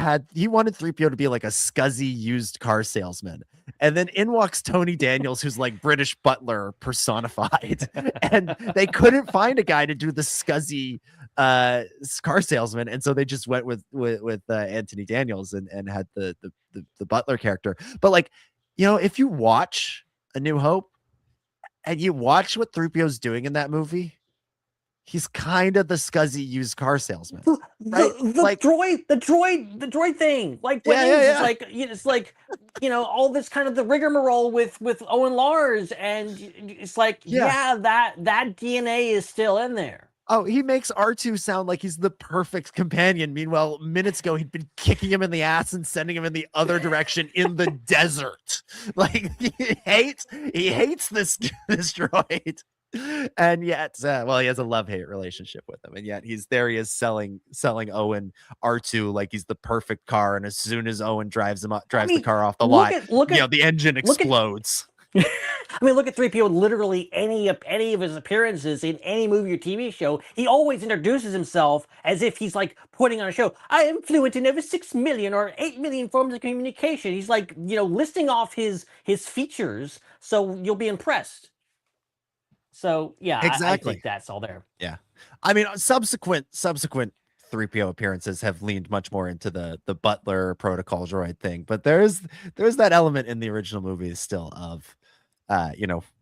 wanted 3PO to be like a scuzzy used car salesman. And then in walks Tony Daniels, who's like British butler personified. And they couldn't find a guy to do the scuzzy car salesman. And so they just went with Anthony Daniels and had the butler character. But if you watch A New Hope and you watch what 3PO's doing in that movie, he's kind of the scuzzy used car salesman, right? The droid thing. It's all this kind of the rigmarole with Owen Lars, and it's that DNA is still in there. Oh, he makes R2 sound like he's the perfect companion. Meanwhile, minutes ago, he'd been kicking him in the ass and sending him in the other direction in the desert. He hates this droid. And yet, he has a love-hate relationship with him. And yet he is selling Owen R2 like he's the perfect car. And as soon as Owen drives the car off the lot, the engine explodes. I mean, look at 3PO. Literally any of his appearances in any movie or TV show, he always introduces himself as if he's like putting on a show. I am fluent in over 6 million or 8 million forms of communication. He's like, listing off his features, so you'll be impressed. So yeah, Exactly. I think that's all there. Yeah, I mean, subsequent 3PO appearances have leaned much more into the butler protocol droid thing, but there's that element in the original movies still of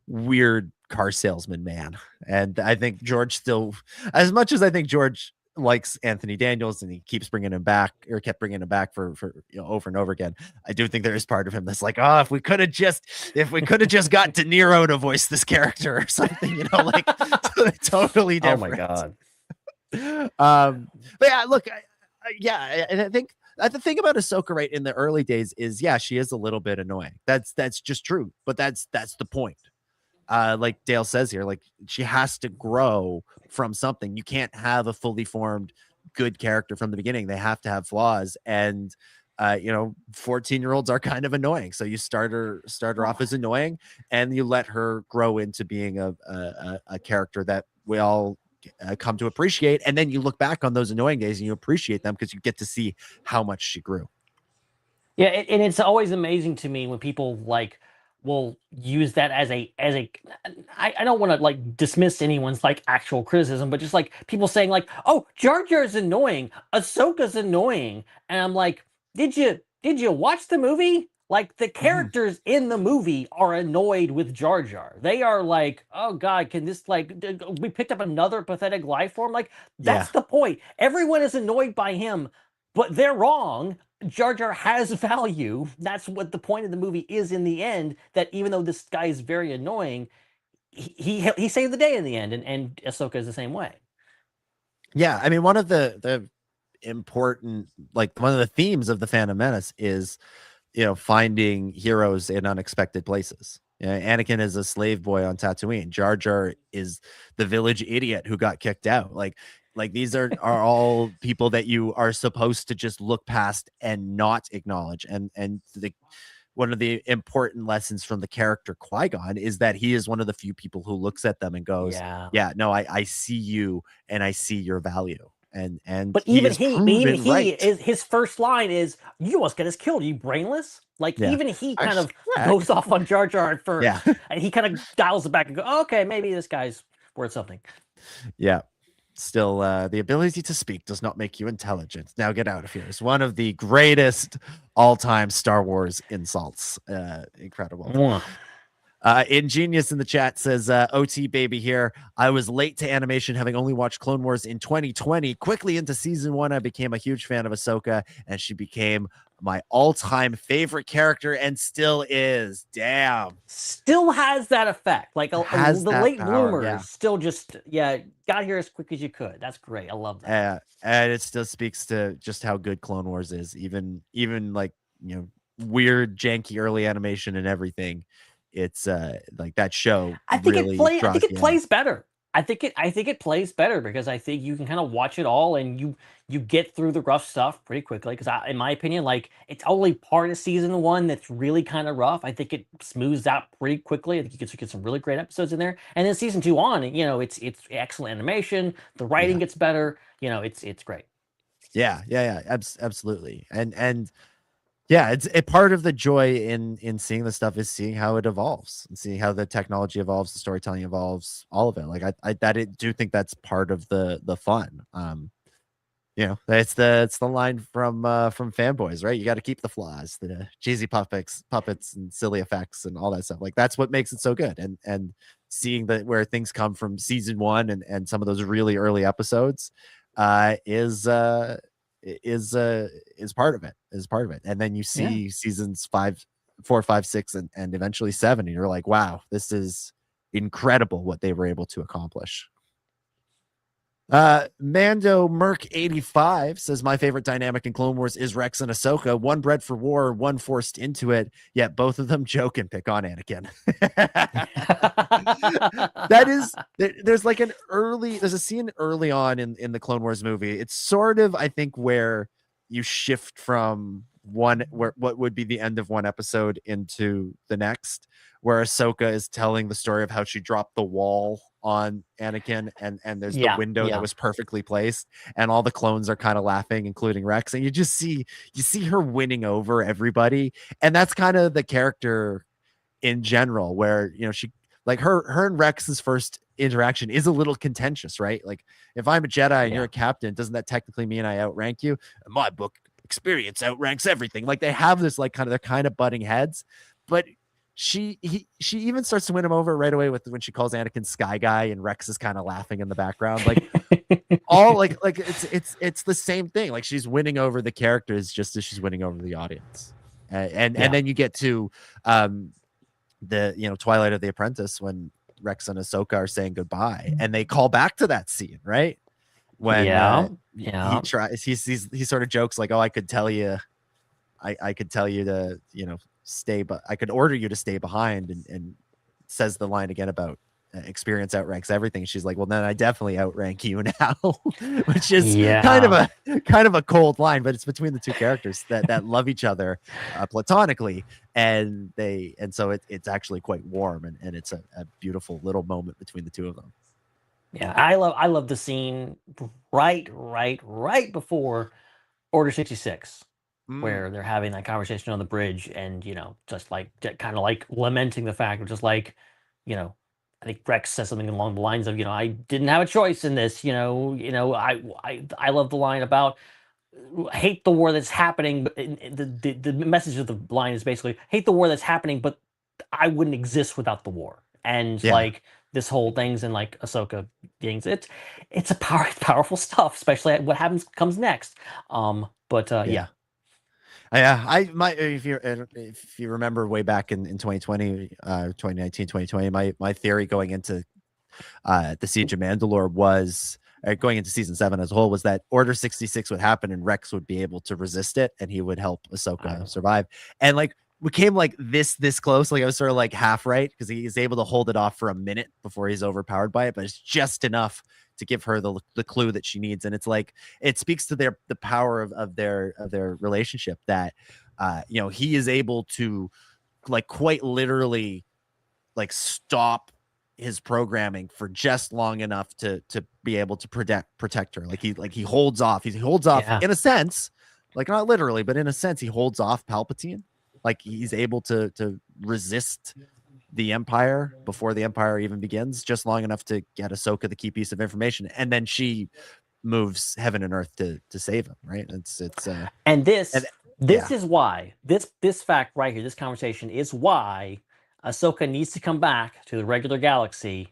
weird car salesman man. And I think George still, as much as I think George likes Anthony Daniels and he keeps bringing him back, or kept bringing him back for over and over again, I do think there is part of him that's like, if we could have just got De Niro to voice this character or something, like totally different. Oh my God. But yeah, look, and I think the thing about Ahsoka right in the early days is, she is a little bit annoying. That's just true, but that's the point. Like Dale says here, like she has to grow from something. You can't have a fully formed good character from the beginning. They have to have flaws, and 14-year-olds are kind of annoying. So you start her off as annoying, and you let her grow into being a character that we all come to appreciate, and then you look back on those annoying days and you appreciate them because you get to see how much she grew. Yeah, and it's always amazing to me when people like will use that as a I don't want to like dismiss anyone's like actual criticism, but just like people saying like, oh, Jar Jar's annoying, Ahsoka's annoying, and I'm like, did you watch the movie? Like the characters in the movie are annoyed with Jar Jar. They are like, oh God, can this we picked up another pathetic life form? Like that's the point. Everyone is annoyed by him, but they're wrong. Jar Jar has value. That's what the point of the movie is in the end, that even though this guy is very annoying, he saved the day in the end, and Ahsoka is the same way. Yeah, I mean, one of the important, like one of the themes of the Phantom Menace is, finding heroes in unexpected places. Anakin is a slave boy on Tatooine. Jar Jar is the village idiot who got kicked out. Like these are all people that you are supposed to just look past and not acknowledge. And one of the important lessons from the character Qui-Gon is that he is one of the few people who looks at them and goes, I see you and I see your value. But even he is, his first line is, "You almost get us killed, you brainless." Like even he kind of goes off on Jar Jar at first, and he kind of dials it back and goes, oh, "Okay, maybe this guy's worth something." Yeah. Still, the ability to speak does not make you intelligent. Now get out of here. It's one of the greatest all-time Star Wars insults. Incredible. Ingenious in the chat says, OT baby here. I was late to animation, having only watched Clone Wars in 2020. Quickly into season 1, I became a huge fan of Ahsoka, and she became my all-time favorite character and still is. Damn. Still has that effect. Like the late bloomers still just, got here as quick as you could. That's great. I love that. And it still speaks to just how good Clone Wars is. Even like, weird, janky early animation and everything. It's like that show. I think it plays better. I think it plays better because I think you can kind of watch it all and you get through the rough stuff pretty quickly. Because in my opinion, like it's only part of season 1 that's really kind of rough. I think it smooths out pretty quickly. I think you get some really great episodes in there. And then season 2 on, it's excellent animation. The writing gets better. It's great. Yeah, absolutely. And yeah, it's a part of the joy in seeing the stuff is seeing how it evolves and seeing how the technology evolves, the storytelling evolves, all of it. Like I do think that's part of the fun. It's the line from Fanboys, right? You got to keep the flaws, the cheesy puppets and silly effects and all that stuff. Like that's what makes it so good. And seeing where things come from season 1 and some of those really early episodes is part of it. And then you see seasons 4, 5, 6 and eventually 7, and you're like, wow, this is incredible what they were able to accomplish. Mando Merc 85 says, my favorite dynamic in Clone Wars is Rex and Ahsoka, one bred for war, one forced into it, yet both of them joke and pick on Anakin. There's a scene early on in the Clone Wars movie. It's sort of, I think, where you shift from what would be the end of one episode into the next, where Ahsoka is telling the story of how she dropped the wall on Anakin, and there's the window that was perfectly placed, and all the clones are kind of laughing, including Rex, and you see her winning over everybody, and that's kind of the character in general, where she like her and Rex's first interaction is a little contentious, right? Like, if I'm a Jedi and you're a captain, doesn't that technically mean I outrank you? In my book, experience outranks everything. Like, they have this like they're kind of butting heads, but she even starts to win him over right away with when she calls Anakin Sky Guy, and Rex is kind of laughing in the background, like all like it's the same thing. Like, she's winning over the characters just as she's winning over the audience, and then you get to the Twilight of the Apprentice, when Rex and Ahsoka are saying goodbye, and they call back to that scene, right? When he sort of jokes like, "Oh, I could tell you to stay, but I could order you to stay behind," and says the line again about experience outranks everything. She's like, "Well, then I definitely outrank you now," which is kind of a cold line, but it's between the two characters that love each other platonically, and so it's actually quite warm, and it's a beautiful little moment between the two of them. Yeah, I love the scene right before Order 66. Where they're having that conversation on the bridge, and just like kind of like lamenting the fact of just like, I think Rex says something along the lines of, I didn't have a choice in this, I love the line about hate the war that's happening, but the message of the line is basically hate the war that's happening, but I wouldn't exist without the war. And like this whole thing's in like Ahsoka things, it's a powerful stuff, especially what comes next. If you remember way back in 2020, 2019, 2020, my theory going into the Siege of Mandalore was, going into season 7 as a whole, was that Order 66 would happen and Rex would be able to resist it, and he would help Ahsoka survive. And like, we came like this close. Like, I was sort of like half right, because he's able to hold it off for a minute before he's overpowered by it, but it's just enough to give her the clue that she needs. And it's like, it speaks to the power of their relationship, that he is able to like quite literally like stop his programming for just long enough to be able to protect her. Like he holds off. He holds off in a sense, like not literally, but in a sense he holds off Palpatine. Like, he's able to resist the Empire before the Empire even begins, just long enough to get Ahsoka the key piece of information, and then she moves heaven and earth to save him. Right? This is why this fact right here, this conversation is why Ahsoka needs to come back to the regular galaxy,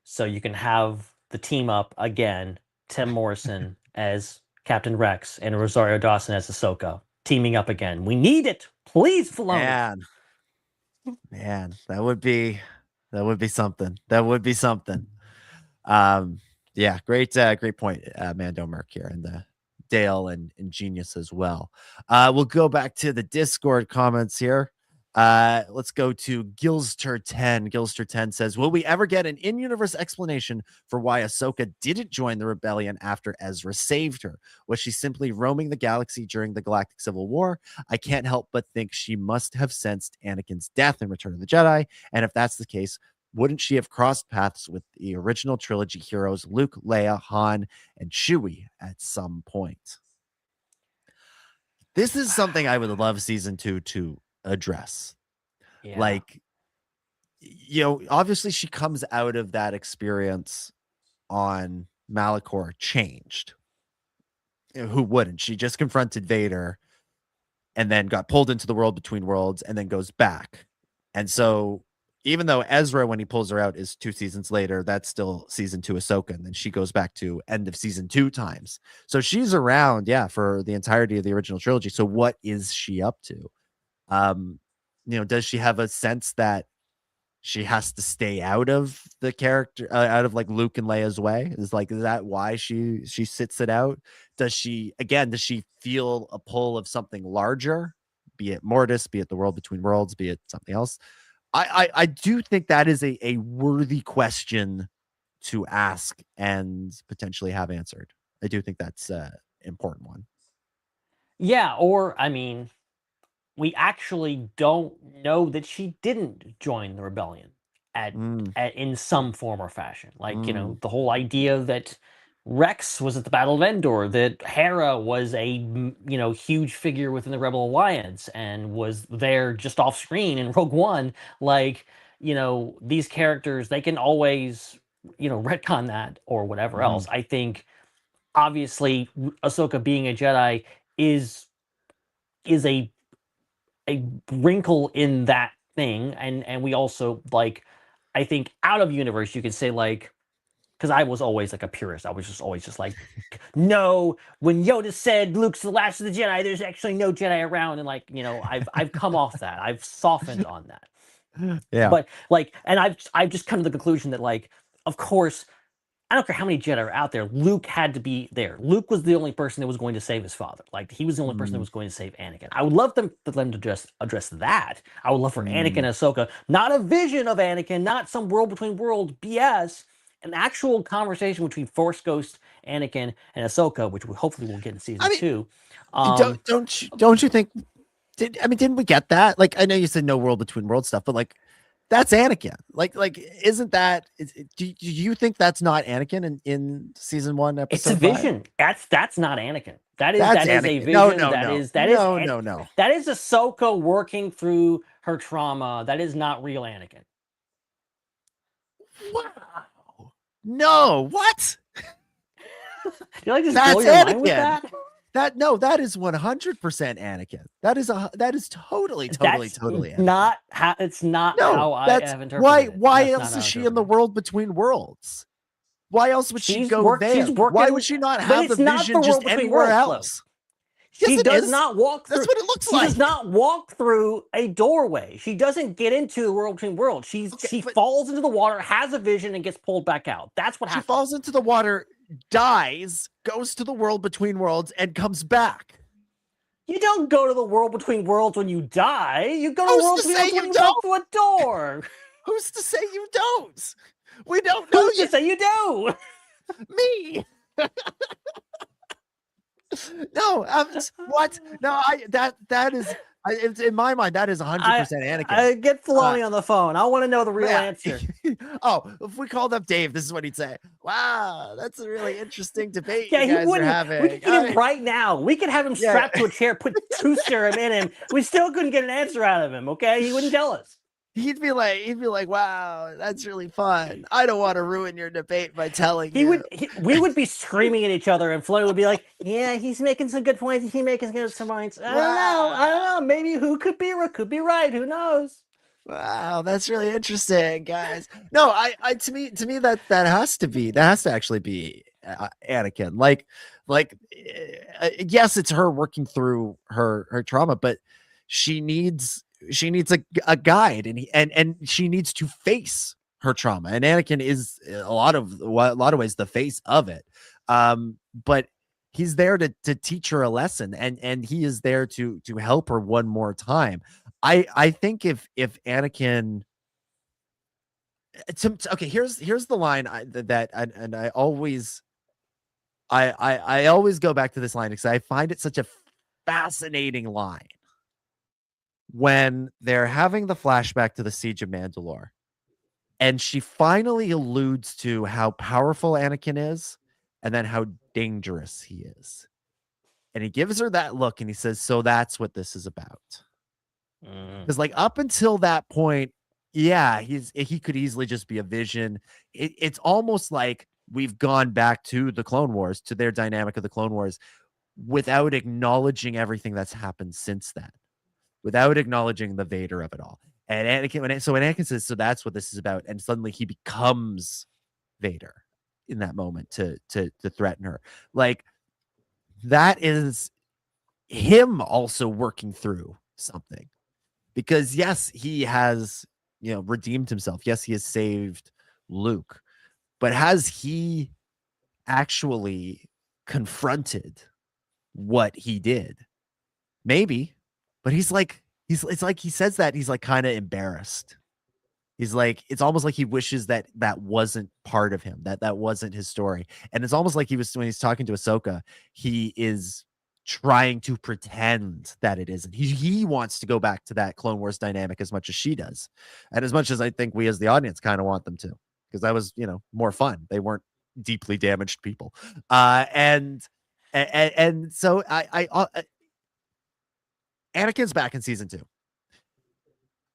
so you can have the team up again. Tim Morrison as Captain Rex and Rosario Dawson as Ahsoka teaming up again. We need it. Please, Filoni. Man, that would be something. That would be something. Great point, Mando Merc here, and Dale and Genius as well. We'll go back to the Discord comments here. Let's go to Gilster 10. Gilster 10 says, will we ever get an in-universe explanation for why Ahsoka didn't join the rebellion after Ezra saved her? Was she simply roaming the galaxy during the Galactic Civil War? I can't help but think she must have sensed Anakin's death in Return of the Jedi, and if that's the case, wouldn't she have crossed paths with the original trilogy heroes Luke, Leia, Han, and Chewie at some point? This is something I would love season 2 to address. Like, obviously she comes out of that experience on Malachor changed. Who wouldn't? She just confronted Vader and then got pulled into the world between worlds and then goes back. And so even though Ezra, when he pulls her out, is 2 seasons later, that's still season 2 Ahsoka, and then she goes back to end of season 2 times. So she's around, for the entirety of the original trilogy. So what is she up to? Does she have a sense that she has to stay out of the character, out of like Luke and Leia's way? Is that why she sits it out? Does she feel a pull of something larger, be it Mortis, be it the world between worlds, be it something else? I do think that is a worthy question to ask and potentially have answered. I do think that's an important one. Yeah, or I mean, we actually don't know that she didn't join the rebellion at, in some form or fashion. Like, the whole idea that Rex was at the Battle of Endor, that Hera was a huge figure within the Rebel Alliance and was there just off screen in Rogue One. Like, these characters, they can always retcon that or whatever else. I think obviously Ahsoka being a Jedi is a wrinkle in that thing, and we also, like, I think out of universe you could say, like, because I was always like a purist. I was just always just like, no, when Yoda said Luke's the last of the Jedi, there's actually no Jedi around, and like, I've come off that. I've softened on that. Yeah. But like, and I've just come to the conclusion that, like, of course, I don't care how many Jedi are out there, Luke had to be there. Luke was the only person that was going to save his father. Like, he was the only person that was going to save Anakin. I would love them to address that. I would love for Anakin and Ahsoka, not a vision of Anakin, not some world between worlds BS, an actual conversation between Force Ghost Anakin and Ahsoka, which we hopefully will get in season 2. Don't you think? Didn't we get that? Like, I know you said no world between world stuff, but like, that's Anakin. Like, isn't that? Do you think that's not Anakin in season 1, episode? It's a vision. 5? That's not Anakin. That is a vision. No. That is Ahsoka working through her trauma. That is not real Anakin. Wow. No. What? You like just blow your mind with that? That is 100% Anakin. That is totally Anakin. Not how it's not how I have interpreted it. Why else is she in the world between worlds? Why else would she go there? Why would she not have the vision just anywhere else? She does not walk through. That's what it looks like. She does not walk through a doorway. She doesn't get into the world between worlds. She falls into the water, has a vision, and gets pulled back out. That's what happens. She falls into the water, dies, goes to the world between worlds, and comes back. You don't go to the world between worlds when you die. You go to the world between worlds when you walk through a door. Who's to say you don't? We don't know. Who's to say you do? Me. No, what? No, that is. It's in my mind, that is 100% Anakin. I get Filoni on the phone. I want to know the real answer. Oh, if we called up Dave, this is what he'd say. Wow, that's a really interesting debate. Yeah, you guys he wouldn't. Are having. We could get him right now. We could have him strapped to a chair, put truth serum in him. We still couldn't get an answer out of him. Okay, he wouldn't tell us. He'd be like, wow, that's really fun. I don't want to ruin your debate by telling you. We would be screaming at each other, and Floyd would be like, yeah, he's making some good points. He's making some points. I don't know. Maybe who could be right? Who knows? Wow, that's really interesting, guys. No, to me that has to actually be Anakin. Like, yes, it's her working through her trauma, but she needs a guide, and she needs to face her trauma, and Anakin is a lot of ways the face of it. But he's there to teach her a lesson, and he is there to help her one more time. I think if Anakin, okay, here's the line I always go back to this line because I find it such a fascinating line. When they're having the flashback to the Siege of Mandalore, and she finally alludes to how powerful Anakin is, and then how dangerous he is. And he gives her that look, and he says, so that's what this is about. Because like up until that point, yeah, he could easily just be a vision. It's almost like we've gone back to the Clone Wars, to their dynamic of the Clone Wars, without acknowledging everything that's happened since then. Without acknowledging the Vader of it all. And when Anakin says, so that's what this is about, and suddenly he becomes Vader in that moment to threaten her. Like, that is him also working through something. Because yes, he has, redeemed himself. Yes, he has saved Luke. But has he actually confronted what he did? Maybe. But it's like he says that he's like kind of embarrassed. He's like, it's almost like he wishes that wasn't part of him, that wasn't his story. And it's almost like when he's talking to Ahsoka, he is trying to pretend that it isn't. He wants to go back to that Clone Wars dynamic as much as she does, and as much as I think we as the audience kind of want them to, because that was, you know, more fun. They weren't deeply damaged people, and so Anakin's back in season 2.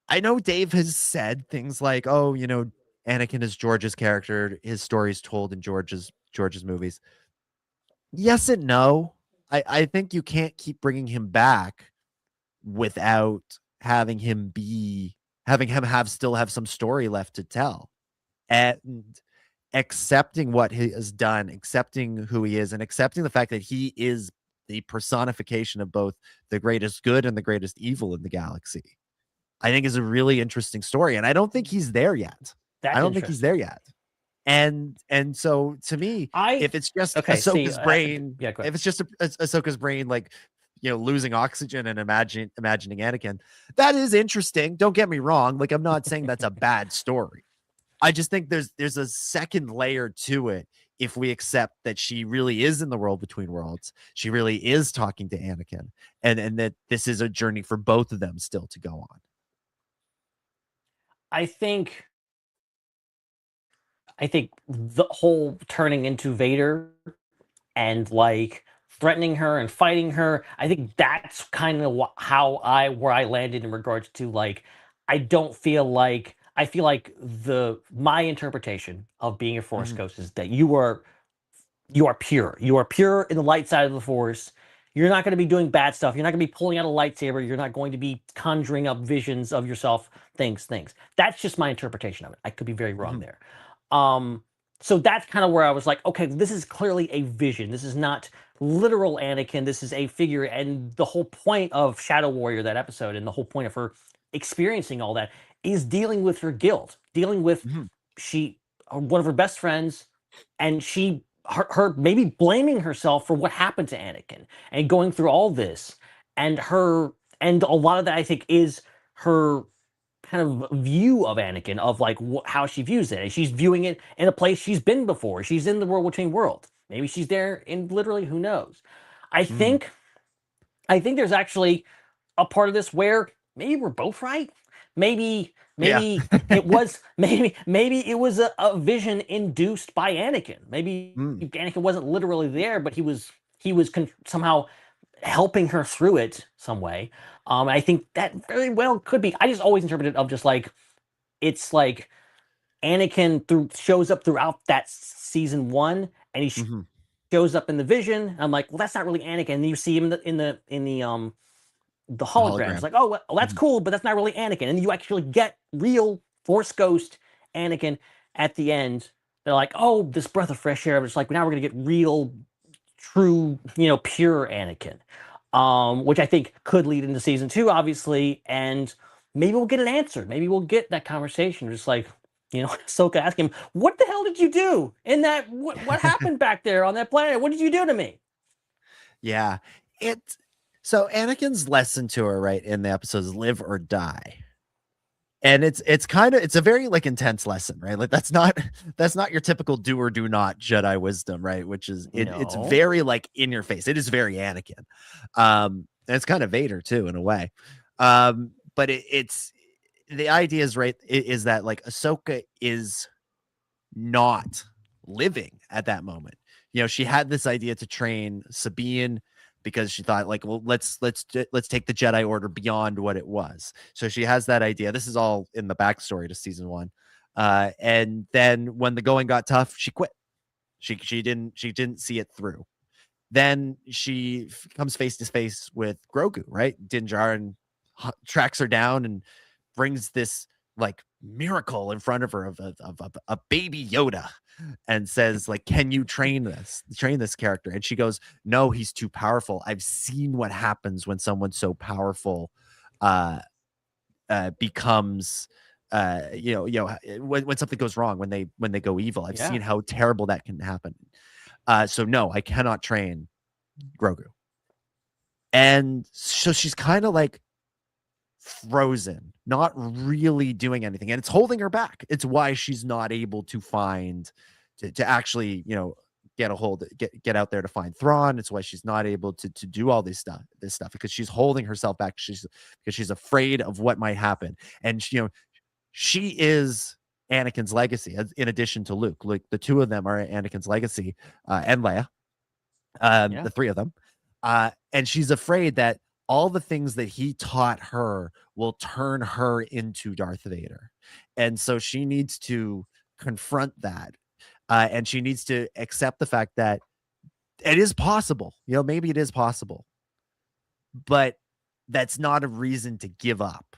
I know Dave has said things like, "Oh, you know, Anakin is George's character. His story's told in George's movies." Yes and no. I think you can't keep bringing him back without having him still have some story left to tell, and accepting what he has done, accepting who he is, and accepting the fact that he is the personification of both the greatest good and the greatest evil in the galaxy, I think is a really interesting story. And I don't think he's there yet. I don't think he's there yet. And so to me, if it's just Ahsoka's brain, if it's just Ahsoka's brain, like, you know, losing oxygen and imagining Anakin, that is interesting. Don't get me wrong. Like, I'm not saying that's a bad story. I just think there's a second layer to it if we accept that she really is in the world between worlds. She really is talking to Anakin, and that this is a journey for both of them still to go on. I think the whole turning into Vader and like threatening her and fighting her, I think that's kind of where I landed in regards to, like, I feel like my interpretation of being a Force ghost is that you are pure. You are pure in the light side of the Force. You're not going to be doing bad stuff. You're not going to be pulling out a lightsaber. You're not going to be conjuring up visions of yourself, things. That's just my interpretation of it. I could be very wrong there. So that's kind of where I was like, okay, this is clearly a vision. This is not literal Anakin. This is a figure. And the whole point of Shadow Warrior, that episode, and the whole point of her experiencing all that is dealing with her guilt, dealing with one of her best friends, and her maybe blaming herself for what happened to Anakin and going through all this, and a lot of that, I think, is her kind of view of Anakin, of like how she views it. She's viewing it in a place she's been before. She's in the world between worlds. Maybe she's there in literally, who knows? I think there's actually a part of this where maybe we're both right. Maybe it was it was a vision induced by Anakin. Maybe Anakin wasn't literally there, but he was somehow helping her through it some way. I think that very well could be. I just always interpreted of just like, it's like Anakin shows up throughout that season 1, and he shows up in the vision. I'm like, well, that's not really Anakin. And you see him in the hologram. It's like, oh, well, that's cool, but that's not really Anakin. And you actually get real Force ghost Anakin at the end. They're like, oh, this breath of fresh air. But it's like, now we're gonna get real, true, pure Anakin, which I think could lead into season 2, obviously, and maybe we'll get an answer. Maybe we'll get that conversation, just like, Ahsoka asking him, "What the hell did you do in that? What happened back there on that planet? What did you do to me?" Yeah, so Anakin's lesson to her, right, in the episode is live or die. And it's a very like intense lesson, right? Like that's not your typical do or do not Jedi wisdom, right? Which is it's very like in your face. It is very Anakin. And it's kind of Vader too, in a way. But it's the idea is right, is that like Ahsoka is not living at that moment. She had this idea to train Sabine, because she thought, like, well, let's take the Jedi Order beyond what it was. So she has that idea. This is all in the backstory to season 1. And then when the going got tough, she quit. She didn't see it through. Then she comes face to face with Grogu, right? Din Djarin tracks her down and brings this like miracle in front of her of a baby Yoda, and says, like, can you train this character? And she goes, no, he's too powerful. I've seen what happens when someone so powerful becomes when something goes wrong, when they go evil. I've seen how terrible that can happen. So no, I cannot train Grogu. And so she's kind of like frozen, not really doing anything, and it's holding her back. It's why she's not able to actually get out there to find Thrawn. It's why she's not able to do all this stuff because she's holding herself back. Because she's afraid of what might happen. And she is Anakin's legacy in addition to Luke. Like the two of them are Anakin's legacy, and Leia, the three of them. And she's afraid that all the things that he taught her will turn her into Darth Vader. And so she needs to confront that. And she needs to accept the fact that it is possible. Maybe it is possible. But that's not a reason to give up.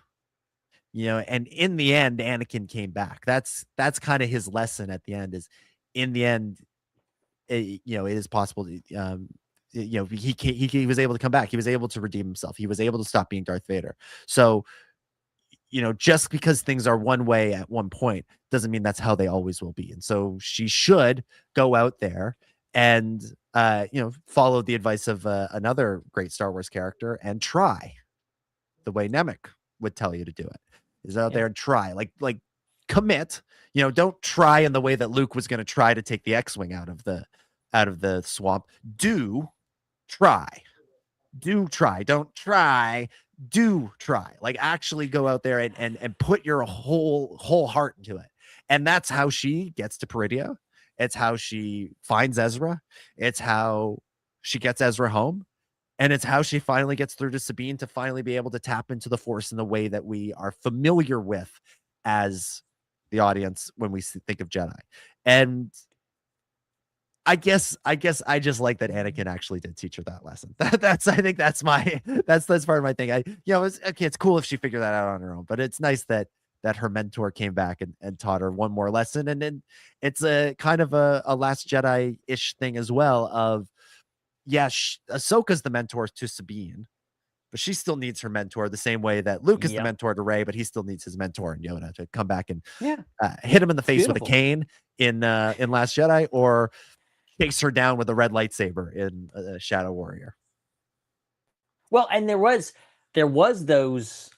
And in the end, Anakin came back. That's kind of his lesson at the end, is in the end, it is possible to, he was able to come back. He was able to redeem himself. He was able to stop being Darth Vader. So, just because things are one way at one point doesn't mean that's how they always will be. And so she should go out there and, follow the advice of another great Star Wars character and try the way Nemec would tell you to do it. Is out there and try, like commit, don't try in the way that Luke was going to try to take the X-Wing out of the swamp. Try. Don't try. Do try. Like actually go out there and put your whole heart into it. And that's how she gets to Peridia. It's how she finds Ezra. It's how she gets Ezra home. And it's how she finally gets through to Sabine to finally be able to tap into the Force in the way that we are familiar with as the audience when we think of Jedi. And I guess I just like that Anakin actually did teach her that lesson. That's part of my thing. It's cool if she figured that out on her own, but it's nice that her mentor came back and taught her one more lesson. And then it's a kind of a Last Jedi-ish thing as well of, Ahsoka's the mentor to Sabine, but she still needs her mentor the same way that Luke is the mentor to Rey, but he still needs his mentor in Yoda to come back and hit him in the face with a cane in Last Jedi, or chase her down with a red lightsaber in Shadow Warrior. Well, and there was those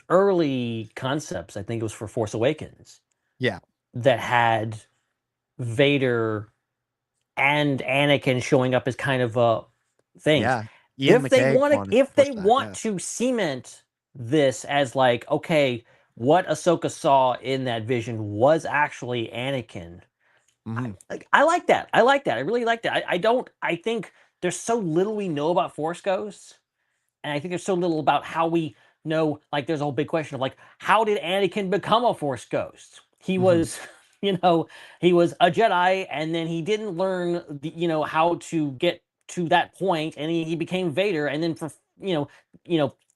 early concepts, I think it was for Force Awakens. Yeah. That had Vader and Anakin showing up as kind of a thing. Yeah. If they want to cement this as like, okay, what Ahsoka saw in that vision was actually Anakin. Mm-hmm. I like that. I really like that. I think there's so little we know about Force Ghosts. And I think there's so little about how we know, like there's a whole big question of like, how did Anakin become a Force Ghost? He was, he was a Jedi, and then he didn't learn, how to get to that point, and he became Vader, and then for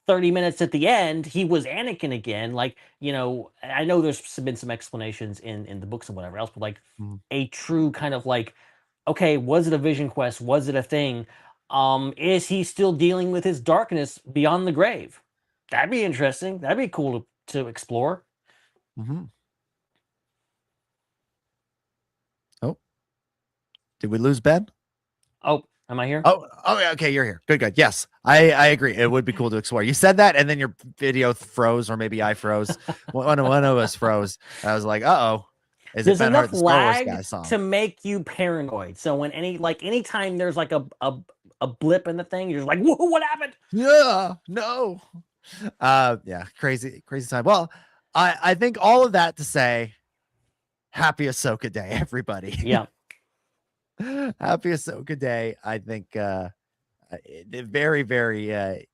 30 minutes at the end, he was Anakin again. Like, I know there's been some explanations in the books and whatever else, but like a true kind of like, okay, was it a vision quest? Was it a thing? Is he still dealing with his darkness beyond the grave? That'd be interesting. That'd be cool to explore. Mm-hmm. Oh, did we lose Ben? Oh, am I here? Oh, yeah, okay, you're here. Good. Yes, I agree. It would be cool to explore. You said that, and then your video froze, or maybe I froze. one of us froze. I was like, "Uh-oh, there's enough lag to make you paranoid." So when anytime there's like a blip in the thing, you're just like, "Whoa, what happened?" Yeah, no. Yeah, crazy time. Well, I think all of that to say, happy Ahsoka Day, everybody. Yeah. Happy Ahsoka Day. I think very, very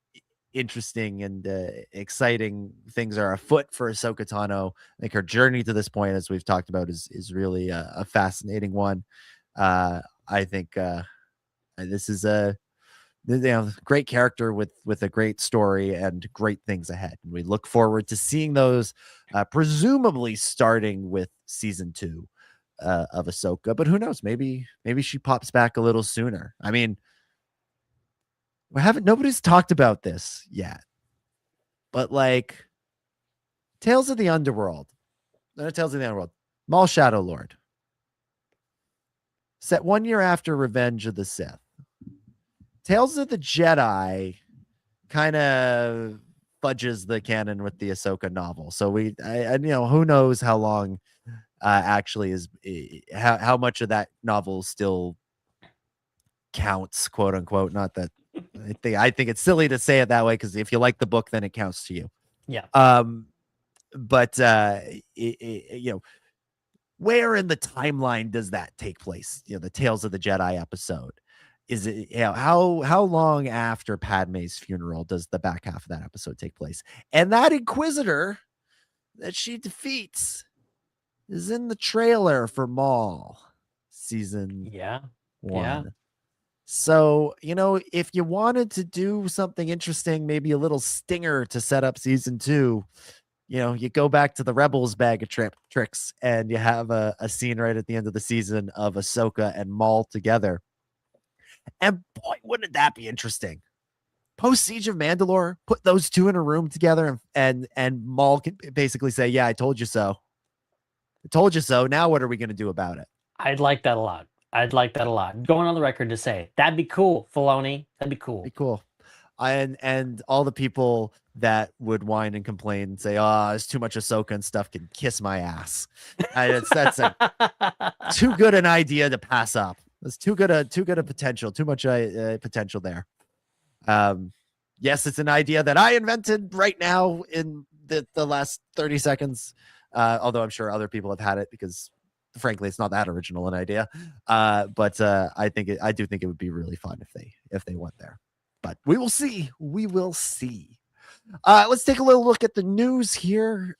interesting and exciting things are afoot for Ahsoka Tano. I think her journey to this point, as we've talked about, is really a fascinating one. I think this is a great character with a great story and great things ahead. And we look forward to seeing those, presumably starting with season 2 of Ahsoka. But who knows? Maybe she pops back a little sooner. I mean, nobody's talked about this yet, but like Tales of the Underworld, Maul Shadow Lord, set 1 year after Revenge of the Sith. Tales of the Jedi kind of fudges the canon with the Ahsoka novel. So who knows how long actually is how much of that novel still counts, quote unquote. Not that I think it's silly to say it that way, because if you like the book, then it counts to you. Yeah. But you know, where in the timeline does that take place? You know, the Tales of the Jedi episode. Is it, you know, how long after Padme's funeral does the back half of that episode take place? And that Inquisitor that she defeats is in the trailer for Maul season 1. Yeah. So, you know, if you wanted to do something interesting, maybe a little stinger to set up season 2, you know, you go back to the Rebels bag of tricks and you have a scene right at the end of the season of Ahsoka and Maul together. And boy, wouldn't that be interesting? Post Siege of Mandalore, put those two in a room together, and Maul can basically say, "Yeah, I told you so. I told you so. Now what are we going to do about it?" I'd like that a lot. Going on the record to say that'd be cool, Filoni. That'd be cool. Be cool. And all the people that would whine and complain and say, "Oh, it's too much Ahsoka and stuff," can kiss my ass. That's too good an idea to pass up. It's too good a potential. Too much potential there. Yes, it's an idea that I invented right now in the last 30 seconds. Although I'm sure other people have had it, because frankly, it's not that original an idea. But I do think it would be really fun if they went there. But we will see. Let's take a little look at the news here.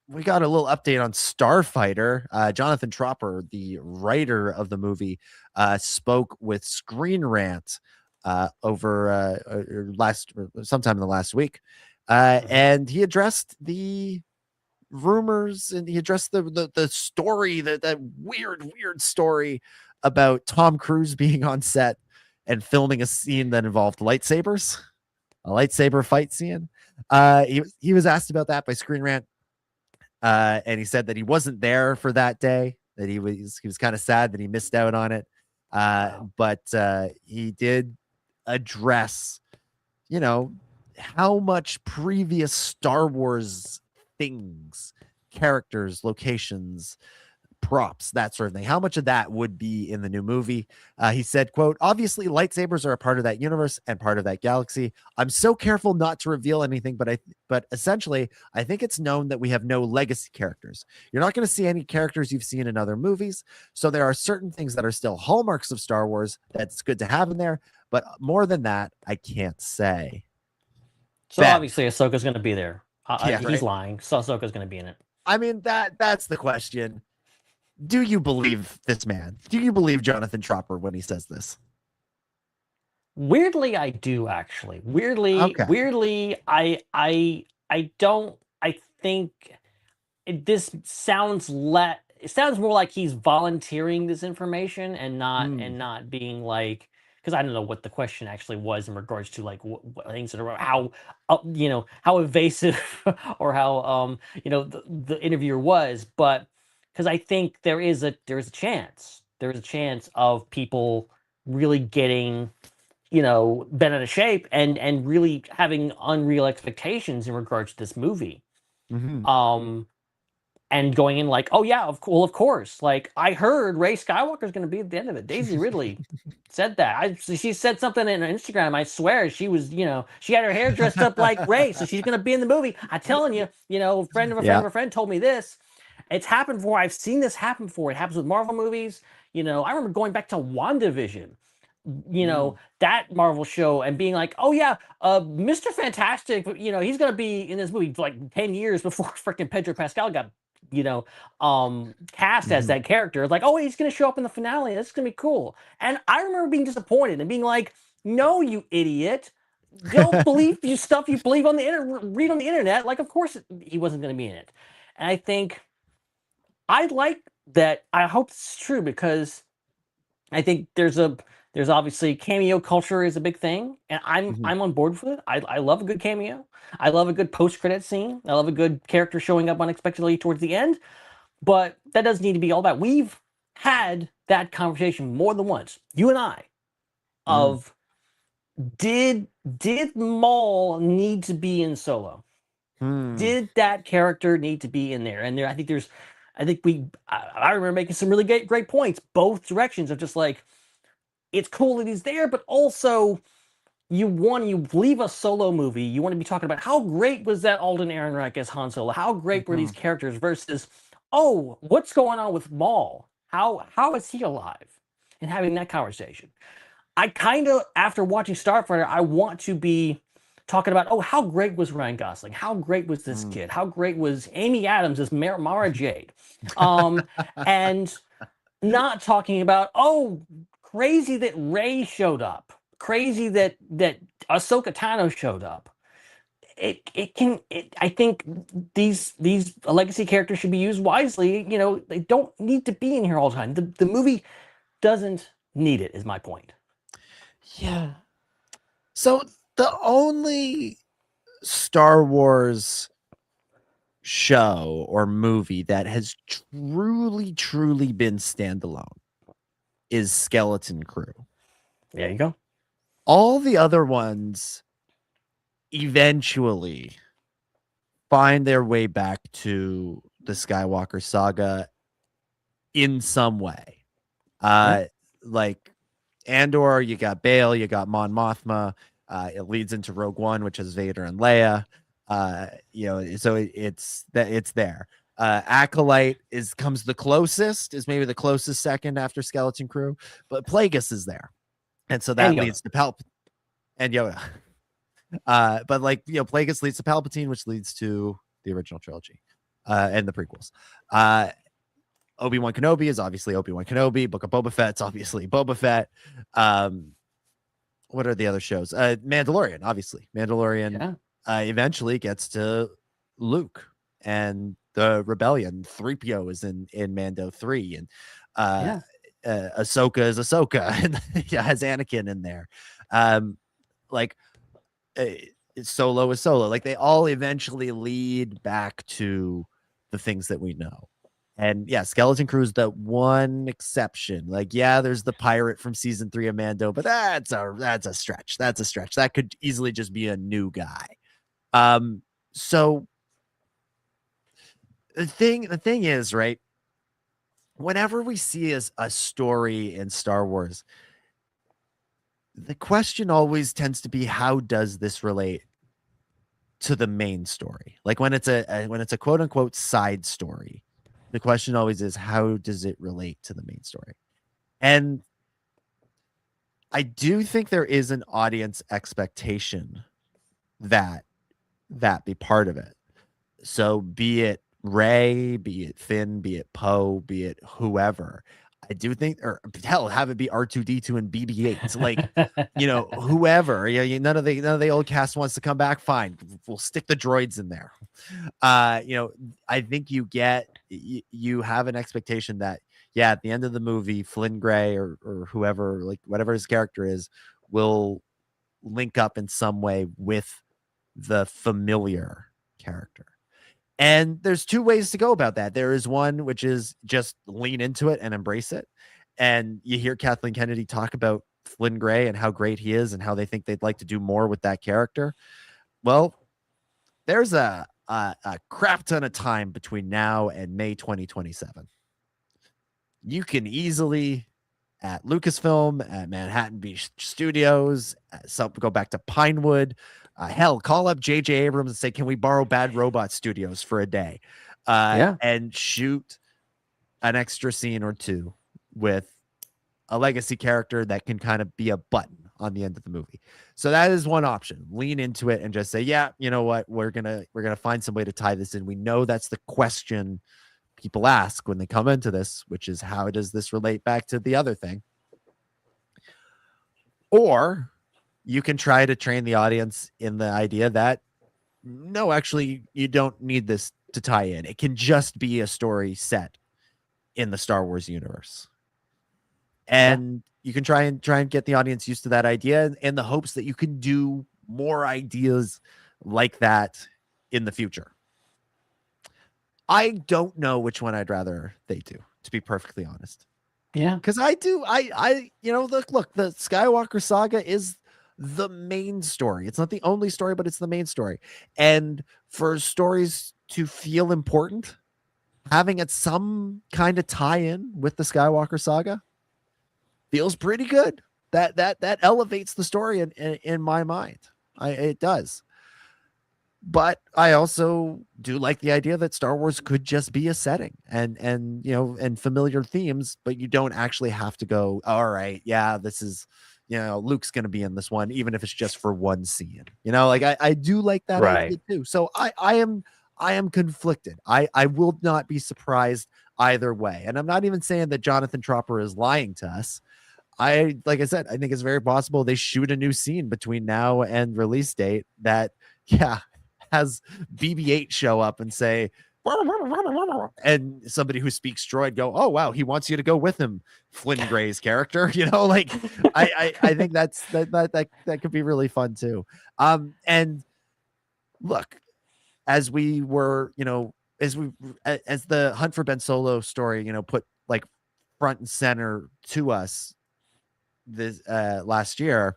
We got a little update on Starfighter. Jonathan Tropper, the writer of the movie, spoke with Screen Rant over sometime in the last week, and he addressed the rumors, and he addressed the story, that weird story about Tom Cruise being on set and filming a scene that involved lightsabers, a lightsaber fight scene. He was asked about that by Screen Rant. And he said that he wasn't there for that day, that he was kind of sad that he missed out on it. But he did address, you know, how much previous Star Wars things, characters, locations, props, that sort of thing, how much of that would be in the new movie. He said, quote, "Obviously lightsabers are a part of that universe and part of that galaxy. I'm so careful not to reveal anything, but essentially I think it's known that we have no legacy characters. You're not going to see any characters you've seen in other movies, so there are certain things that are still hallmarks of Star Wars that's good to have in there, but more than that I can't say." So obviously Ahsoka's going to be there. Yeah, he's right? lying. So Ahsoka's going to be in it. I mean, that's the question. Do you believe this man? Do you believe Jonathan Tropper when he says this? Weirdly, I do, actually. Weirdly, I don't. I think this sounds it sounds more like he's volunteering this information and not being like, because I don't know what the question actually was in regards to like what things that are how how evasive or how the interviewer was, but because I think there is a chance of people really getting bent out of shape and really having unreal expectations in regards to this movie. Mm-hmm. And going in like, oh yeah, of course. Like, I heard Rey Skywalker's going to be at the end of it. Daisy Ridley said that. She said something in her Instagram. I swear she was, she had her hair dressed up like Rey, so she's going to be in the movie. I'm telling you, a friend of a friend of a friend told me this. It's happened before. I've seen this happen before. It happens with Marvel movies. I remember going back to WandaVision, that Marvel show, and being like, oh yeah, Mr. Fantastic, he's going to be in this movie for like 10 years before freaking Pedro Pascal got cast as that character. Like, oh, he's gonna show up in the finale, that's gonna be cool. And I remember being disappointed and being like, no, you idiot, don't believe you stuff you believe on the internet, read on the internet. Like, of course he wasn't gonna be in it. And I think I like that. I hope it's true, because I think there's obviously cameo culture is a big thing, and I'm on board with it. I love a good cameo. I love a good post-credit scene. I love a good character showing up unexpectedly towards the end. But that doesn't need to be all that. We've had that conversation more than once, you and I, of did Maul need to be in Solo? Did that character need to be in there? And I think there's I think I remember making some really great points, both directions of just like, it's cool that he's there, but also you leave a Solo movie, you want to be talking about how great was that Alden Ehrenreich as Han Solo? How great were these characters versus, oh, what's going on with Maul? How is he alive? And having that conversation. I kind of, after watching Starfighter, I want to be talking about, oh, how great was Ryan Gosling? How great was this kid? How great was Amy Adams as Mara Jade? And not talking about, oh, crazy that Rey showed up. Crazy that Ahsoka Tano showed up. I think these legacy characters should be used wisely. You know, they don't need to be in here all the time. The movie doesn't need it, is my point. Yeah. So the only Star Wars show or movie that has truly been standalone is Skeleton Crew. There you go. All the other ones eventually find their way back to the Skywalker saga in some way. Like Andor, you got Bail, you got Mon Mothma. It leads into Rogue One, which is Vader and Leia. So it's there. Acolyte comes the closest, is maybe the closest second after Skeleton Crew, but Plagueis is there. And so that leads to Palpatine and Yoda. But like, Plagueis leads to Palpatine, which leads to the original trilogy and the prequels. Obi-Wan Kenobi is obviously Obi-Wan Kenobi. Book of Boba Fett's obviously Boba Fett. What are the other shows? Mandalorian, obviously. Mandalorian eventually gets to Luke and the Rebellion. 3PO is in Mando 3. And Ahsoka is Ahsoka and has Anakin in there. Solo is Solo. Like, they all eventually lead back to the things that we know. And yeah, Skeleton Crew is the one exception. Like, yeah, there's the pirate from season 3 of Mando, but that's a stretch. That's a stretch. That could easily just be a new guy. So the thing is, right? Whenever we see a story in Star Wars, the question always tends to be, how does this relate to the main story? Like when it's a quote unquote side story, the question always is, how does it relate to the main story? And I do think there is an audience expectation that be part of it. So be it Rey, be it Finn, be it Poe, be it whoever. I do think, or hell, have it be R2D2 and BB-8. Like, whoever. None of the old cast wants to come back. Fine, we'll stick the droids in there. I think you have an expectation that, at the end of the movie, Flynn Gray or whoever, like whatever his character is, will link up in some way with the familiar character. And there's two ways to go about that. There is one, which is just lean into it and embrace it. And you hear Kathleen Kennedy talk about Flynn Gray and how great he is and how they think they'd like to do more with that character. Well, there's a crap ton of time between now and May 2027. You can easily, at Lucasfilm, at Manhattan Beach Studios, go back to Pinewood, hell, call up J.J. Abrams and say, can we borrow Bad Robot Studios for a day? And shoot an extra scene or two with a legacy character that can kind of be a button on the end of the movie. So that is one option. Lean into it and just say, yeah, you know what? We're gonna find some way to tie this in. We know that's the question people ask when they come into this, which is, how does this relate back to the other thing? Or you can try to train the audience in the idea that, no, actually, you don't need this to tie in. It can just be a story set in the Star Wars universe. And you can try and get the audience used to that idea in the hopes that you can do more ideas like that in the future. I don't know which one I'd rather they do, to be perfectly honest. Yeah. Because I look, the Skywalker saga is the main story. It's not the only story, but it's the main story. And for stories to feel important, having it some kind of tie-in with the Skywalker saga feels pretty good. That elevates the story in my mind. It does. But I also do like the idea that Star Wars could just be a setting and you know, and familiar themes, but you don't actually have to go, all right, yeah, this is, you know, Luke's going to be in this one, even if it's just for one scene, you know, like I do like that idea too. So I am conflicted. I will not be surprised either way. And I'm not even saying that Jonathan Tropper is lying to us. Like I said, I think it's very possible they shoot a new scene between now and release date that, yeah, has BB-8 show up and say, and somebody who speaks droid go, oh wow, he wants you to go with him, Flynn Gray's character, you know, like I think that could be really fun too. And look, as we were, you know, as the Hunt for Ben Solo story, you know, put like front and center to us this last year,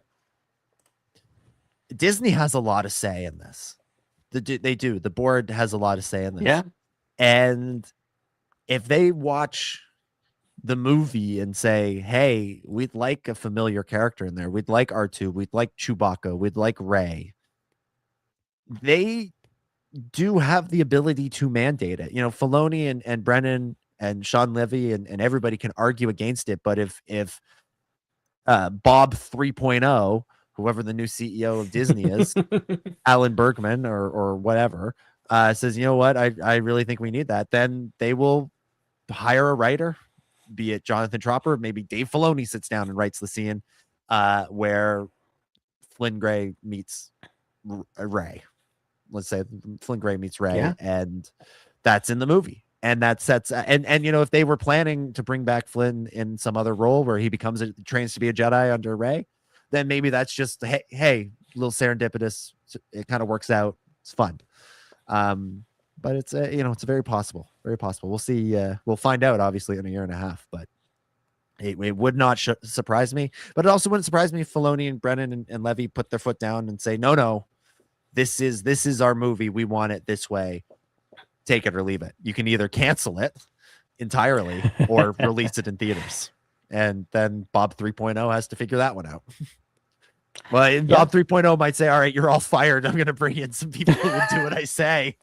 Disney has a lot of say in this. They do. The board has a lot of say in this. Yeah. And if they watch the movie and say, hey, we'd like a familiar character in there. We'd like R2. We'd like Chewbacca. We'd like Rey. They do have the ability to mandate it. You know, Filoni and Brennan and Sean Levy and everybody can argue against it. But if Bob 3.0, whoever the new CEO of Disney is, Alan Bergman or whatever, says, you know what, I really think we need that, then they will hire a writer, be it Jonathan Tropper, maybe Dave Filoni sits down and writes the scene where Flynn Gray meets Rey. Let's say Flynn Gray meets Rey, and that's in the movie. And that sets and you know, if they were planning to bring back Flynn in some other role where he trains to be a Jedi under Rey, then maybe that's just hey, a little serendipitous. It kind of works out. It's fun. But it's you know, it's very possible. We'll see. We'll find out obviously in a year and a half, but it would not surprise me. But it also wouldn't surprise me if Filoni and Brennan and Levy put their foot down and say, no, this is our movie. We want it this way. Take it or leave it. You can either cancel it entirely or release it in theaters. And then Bob 3.0 has to figure that one out. Well, Bob 3.0 might say, all right, you're all fired. I'm going to bring in some people who will do what I say.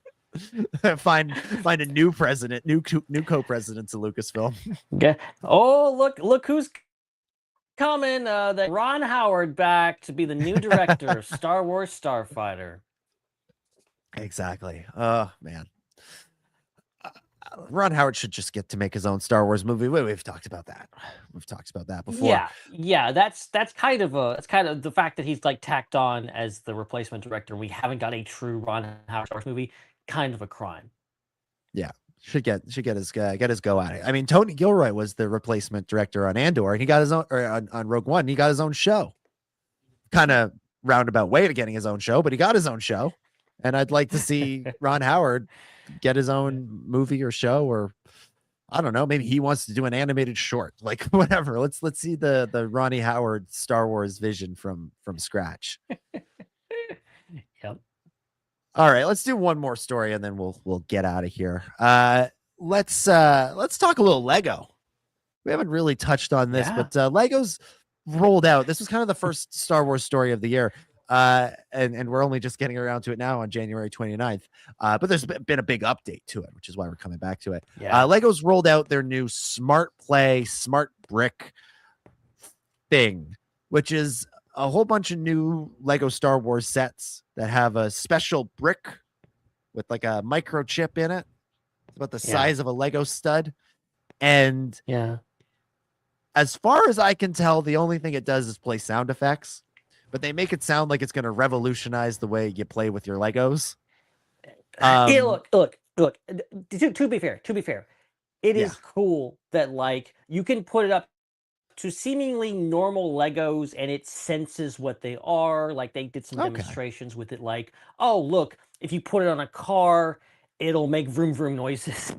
find a new president, new co-presidents of Lucasfilm. Okay. Oh, look who's coming. That Ron Howard back to be the new director of Star Wars Starfighter. Exactly. Oh, man. Ron Howard should just get to make his own Star Wars movie. We've talked about that. We've talked about that before. Yeah. That's kind of the fact that he's like tacked on as the replacement director. We haven't got a true Ron Howard Star Wars movie. Kind of a crime. Yeah, should get his go at it. I mean, Tony Gilroy was the replacement director on Andor, and he got his own, or on Rogue One. He got his own show. Kind of roundabout way to getting his own show, but he got his own show. And I'd like to see Ron Howard get his own movie or show, or I don't know, maybe he wants to do an animated short, like whatever. Let's see the Ronnie Howard Star Wars vision from scratch. Yep. All right, let's do one more story and then we'll get out of here. Let's talk a little Lego. We haven't really touched on this, but Lego's rolled out. This was kind of the first Star Wars story of the year. And we're only just getting around to it now on January 29th. But there's been a big update to it, which is why we're coming back to it. Lego's rolled out their new Smart Play, Smart Brick thing, which is a whole bunch of new Lego Star Wars sets that have a special brick with like a microchip in it. It's about the size of a Lego stud. And as far as I can tell, the only thing it does is play sound effects. But they make it sound like it's going to revolutionize the way you play with your Legos. Look. To be fair, it is cool that like you can put it up to seemingly normal Legos and it senses what they are. Like they did some demonstrations with it. Like, oh look, if you put it on a car, it'll make vroom vroom noises.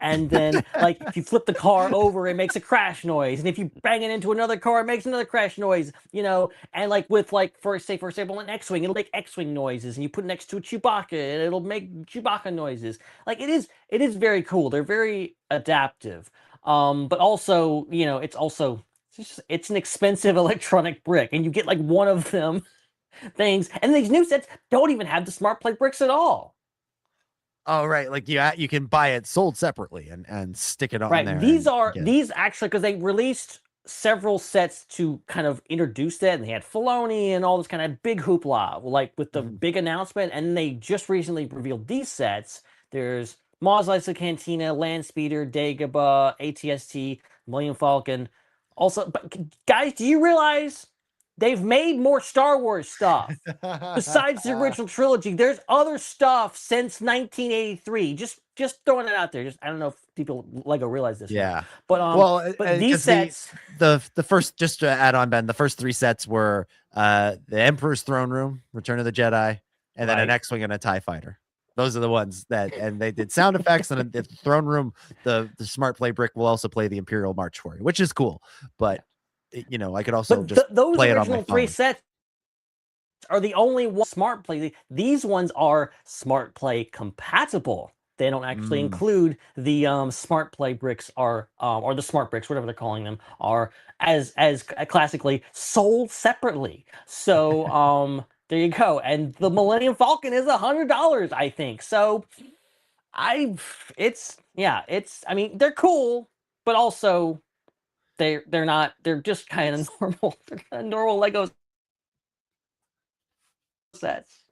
And then, like, if you flip the car over, it makes a crash noise. And if you bang it into another car, it makes another crash noise, you know? And, like, with, like, for example, an X-Wing, it'll make X-Wing noises. And you put it next to a Chewbacca, and it'll make Chewbacca noises. Like, it is very cool. They're very adaptive. But also, you know, it's an expensive electronic brick. And you get, like, one of them things. And these new sets don't even have the smart plate bricks at all. Oh, right. Like you can buy it sold separately and stick it on there. Right. These actually, because they released several sets to kind of introduce that, and they had Filoni and all this kind of big hoopla, like with the big announcement. And they just recently revealed these sets. There's Mos Eisley Cantina, Landspeeder, Dagobah, ATST, Millennium Falcon. Also, but guys, do you realize they've made more Star Wars stuff besides the original trilogy? There's other stuff since 1983. Just throwing it out there. I don't know if people Lego realize this. Yeah. But these sets, the first, just to add on, Ben, the first three sets were the Emperor's Throne Room, Return of the Jedi, and then an X-Wing and a TIE Fighter. Those are the ones and they did sound effects, and the Throne Room, the smart play brick will also play the Imperial March for you, which is cool. But you know, I could also those play it on original my three phone. sets are the only one smart play. These ones are smart play compatible. They don't actually include the smart play bricks or the smart bricks, whatever they're calling them, are as classically sold separately. So there you go. And the Millennium Falcon is $100, I think. So I mean, they're cool, but also they're just kind of normal. They're kind of normal Lego sets.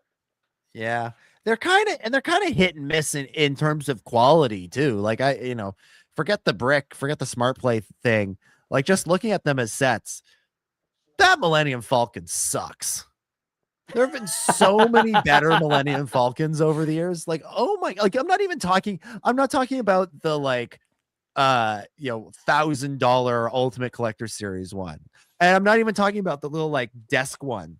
Yeah. They're kind of hit and miss in terms of quality too. Like forget the brick, forget the smart play thing. Like just looking at them as sets, that Millennium Falcon sucks. There have been so many better Millennium Falcons over the years. Like, oh my, like I'm not talking about the like $1,000 Ultimate Collector Series one. And I'm not even talking about the little like desk one.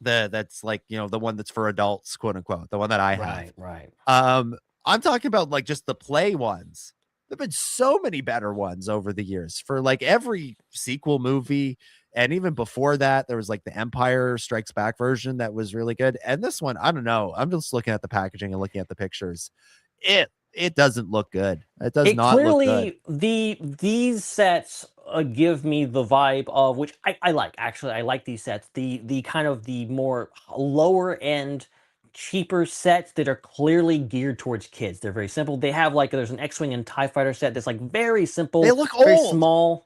That's like, the one that's for adults, quote unquote, the one that I have. Right. I'm talking about like just the play ones. There've been so many better ones over the years for like every sequel movie. And even before that, there was like the Empire Strikes Back version that was really good. And this one, I don't know. I'm just looking at the packaging and looking at the pictures. It doesn't look good. It does not look good. These sets give me the vibe of, which I like. Actually, I like these sets. The kind of the more lower end, cheaper sets that are clearly geared towards kids. They're very simple. They have like, there's an X-Wing and TIE Fighter set that's like very simple. They look very old. Small.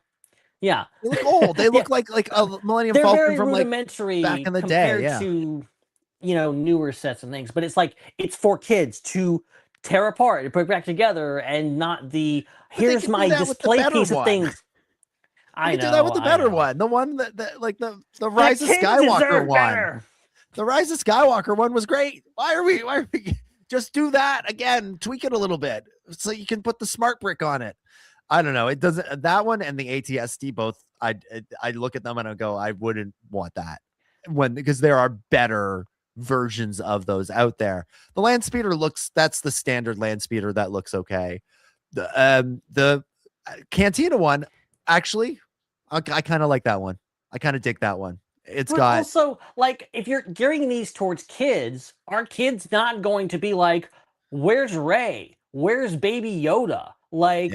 Yeah, they look old. They look like a Millennium Falcon from like back in the day. Yeah, to newer sets and things. But it's like it's for kids to tear apart and put back together, and not the here's my display piece of things. I know. Do that with the better one, the one that like the Rise of Skywalker one. Better. The Rise of Skywalker one was great. Why are we just do that again? Tweak it a little bit so you can put the smart brick on it. I don't know. It doesn't. That one and the ATSD both. I look at them and I go, I wouldn't want that because there are better versions of those out there. The Landspeeder that's the standard Landspeeder that looks okay. The Cantina one, actually, I kind of like that one. I kind of dig that one. But also, like, if you're gearing these towards kids, are kids not going to be like, where's Rey? Where's Baby Yoda? Like,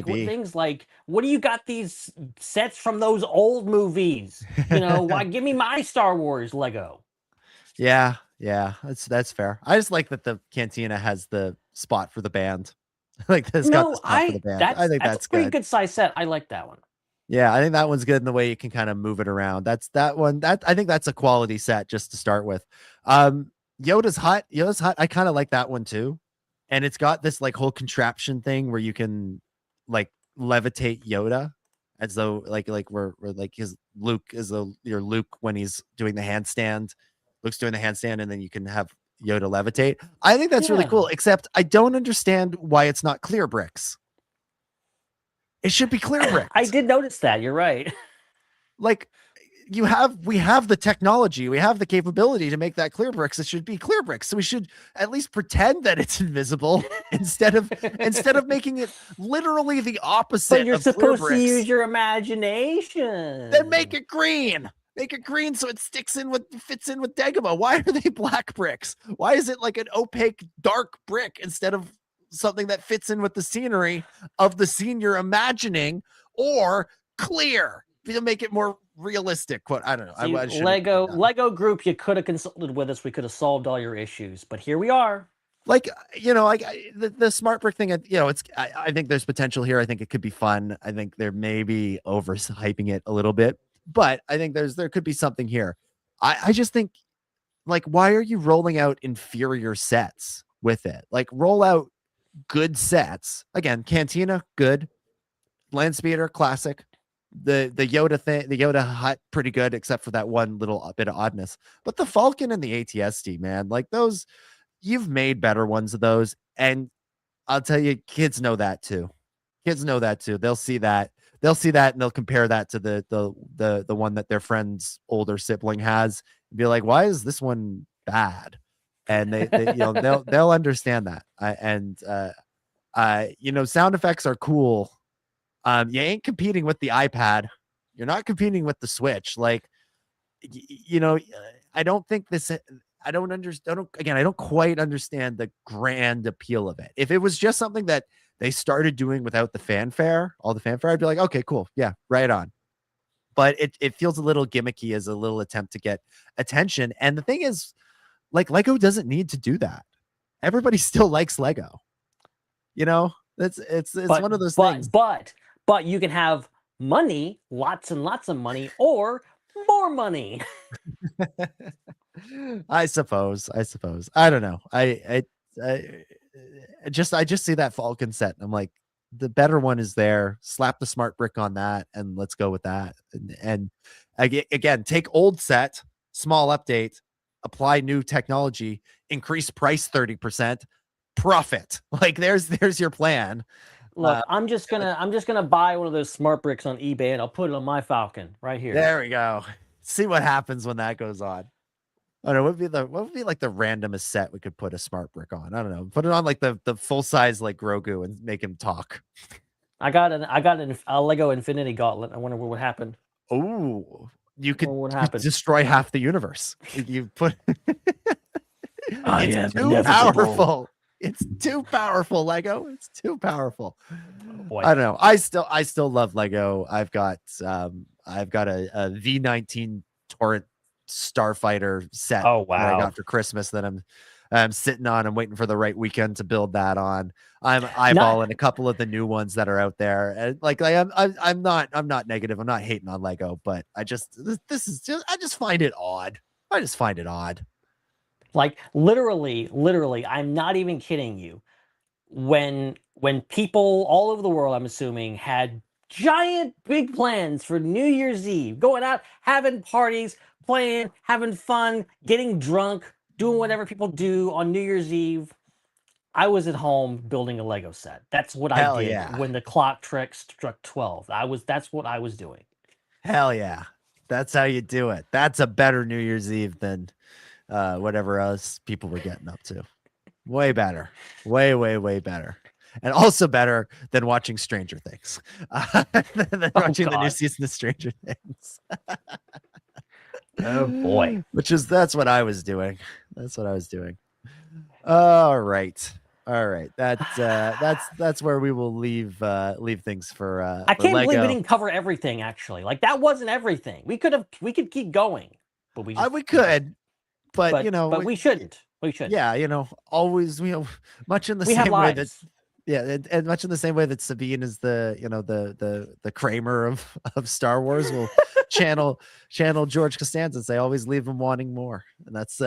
things like, what do you got these sets from those old movies? Why give me my Star Wars Lego? Yeah, that's fair. I just like that the Cantina has the spot for the band. Like this got the spot for the band. I think that's a pretty good size set. I like that one. Yeah, I think that one's good in the way you can kind of move it around. That one. I think that's a quality set just to start with. Yoda's Hut. I kind of like that one too. And it's got this like whole contraption thing where you can like levitate Yoda as though like we're like his Luke is your Luke when he's doing the handstand. Luke's doing the handstand, and then you can have Yoda levitate. I think that's really cool, except I don't understand why it's not clear bricks. It should be clear bricks. I did notice that. You're right. Like we have the technology, we have the capability to make that clear bricks. It should be clear bricks. So we should at least pretend that it's invisible instead of making it literally the opposite. But you're of clear supposed to bricks. use your imagination. Then make it green. Make it green so it fits in with Dagobah. Why are they black bricks? Why is it like an opaque dark brick instead of something that fits in with the scenery of the scene you're imagining, or clear to make it more realistic? I don't know. See, Lego group, you could have consulted with us. We could have solved all your issues, but here we are. Like, the smart brick thing, I think there's potential here. I think it could be fun. I think they're maybe overhyping it a little bit, but I think there could be something here. I just think, like, why are you rolling out inferior sets with it? Like, roll out good sets. Again, Cantina, good. Landspeeder, classic. The Yoda thing, the Yoda hut, pretty good, except for that one little bit of oddness. But the Falcon and the ATSD, man, like those, you've made better ones of those. And I'll tell you, kids know that too. They'll see that. And they'll compare that to the one that their friend's older sibling has and be like, why is this one bad? And they'll understand that. Sound effects are cool. You ain't competing with the iPad. You're not competing with the Switch. Like, I don't think this. I don't understand. I don't quite understand the grand appeal of it. If it was just something that they started doing without the fanfare, I'd be like, okay, cool, yeah, right on. But it feels a little gimmicky as a little attempt to get attention. And the thing is, like, Lego doesn't need to do that. Everybody still likes Lego. It's one of those things. But you can have money, lots and lots of money, or more money. I suppose. I don't know. I just see that Falcon set. And I'm like, the better one is there. Slap the smart brick on that, and let's go with that. And again, take old set, small update, apply new technology, increase price 30%, profit. Like, there's your plan. Look, I'm just gonna buy one of those smart bricks on eBay, and I'll put it on my Falcon right here. There we go. See what happens when that goes on. I don't know. What would be like the randomest set we could put a smart brick on? I don't know. Put it on like the full size like Grogu and make him talk. I got a Lego Infinity Gauntlet. I wonder what would happen. Oh, you could destroy half the universe. You put. It's too powerful. It's too powerful, Lego. It's too powerful. Boy. I don't know. I still love Lego. I've got a V19 Torrent Starfighter set. Oh wow! That I got for Christmas that I'm sitting on. I'm waiting for the right weekend to build that on. I'm eyeballing a couple of the new ones that are out there. And I'm not negative. I'm not hating on Lego, but I just find it odd. Like literally, I'm not even kidding you. When people all over the world, I'm assuming, had giant big plans for New Year's Eve, going out, having parties, playing, having fun, getting drunk, doing whatever people do on New Year's Eve, I was at home building a Lego set. That's what I did when the clock struck 12. That's what I was doing. Hell yeah. That's how you do it. That's a better New Year's Eve than whatever else people were getting up to. Way better. Way better. And also better than watching Stranger Things. Than watching the new season of Stranger Things. Oh boy. That's what I was doing. All right. That's where we will leave things for I can't Lego. believe we didn't cover everything, actually. Like, that wasn't everything. We could keep going, but we could. But we shouldn't. Yeah, always, much in the same way that, and much in the same way that Sabine is the Kramer of Star Wars, will channel George Costanza and say, always leave him wanting more. And that's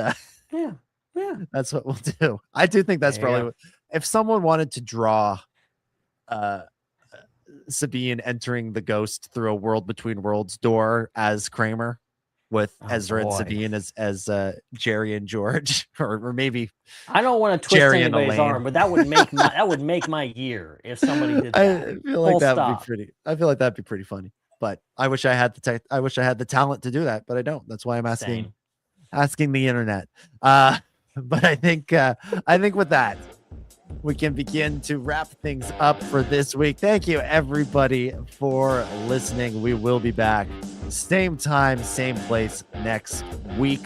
that's what we'll do. I do think that's probably if someone wanted to draw Sabine entering the ghost through a world between worlds door as Kramer, with Ezra and Sabine as Jerry and George, or maybe I don't want to twist Jerry anybody's arm, but that would make my year if somebody did that. I feel like that'd be pretty funny. but I wish I had the talent to do that, but I don't. That's why I'm asking the internet. But I think with that, we can begin to wrap things up for this week. Thank you, everybody, for listening. We will be back same time, same place next week,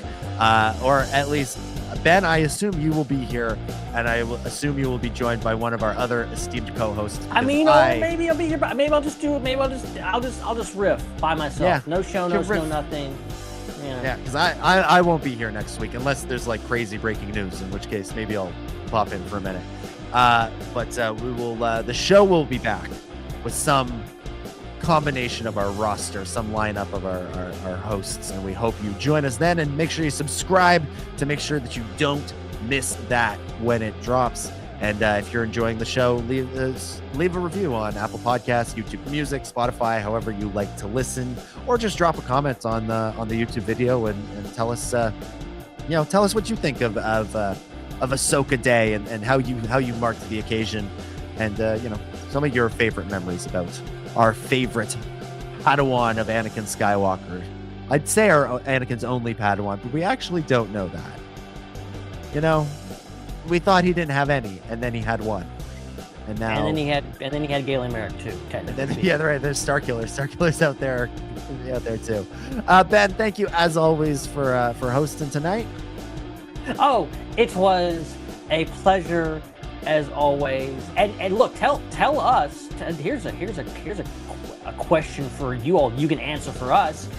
or at least Ben, I assume you will be here, and I will assume you will be joined by one of our other esteemed co-hosts. I mean, maybe I'll be here, but maybe I'll just do it. Maybe I'll just riff by myself. Yeah, no show notes, no nothing. Yeah, because I won't be here next week unless there's like crazy breaking news, in which case maybe I'll pop in for a minute. But we will. The show will be back with some combination of our roster, some lineup of our hosts, and we hope you join us then. And make sure you subscribe to make sure that you don't miss that when it drops. And if you're enjoying the show, leave a review on Apple Podcasts, YouTube Music, Spotify, however you like to listen, or just drop a comment on the YouTube video and tell us what you think of Ahsoka Day and how you marked the occasion, and some of your favorite memories about our favorite Padawan of Anakin Skywalker. I'd say our Anakin's only Padawan, but we actually don't know that. We thought he didn't have any, and then he had one, and then he had Galen Merrick too. Right. There's Starkiller's out there too. Ben, thank you as always for hosting tonight. Oh, it was a pleasure as always. And look, tell us. Here's a question for you all. You can answer for us.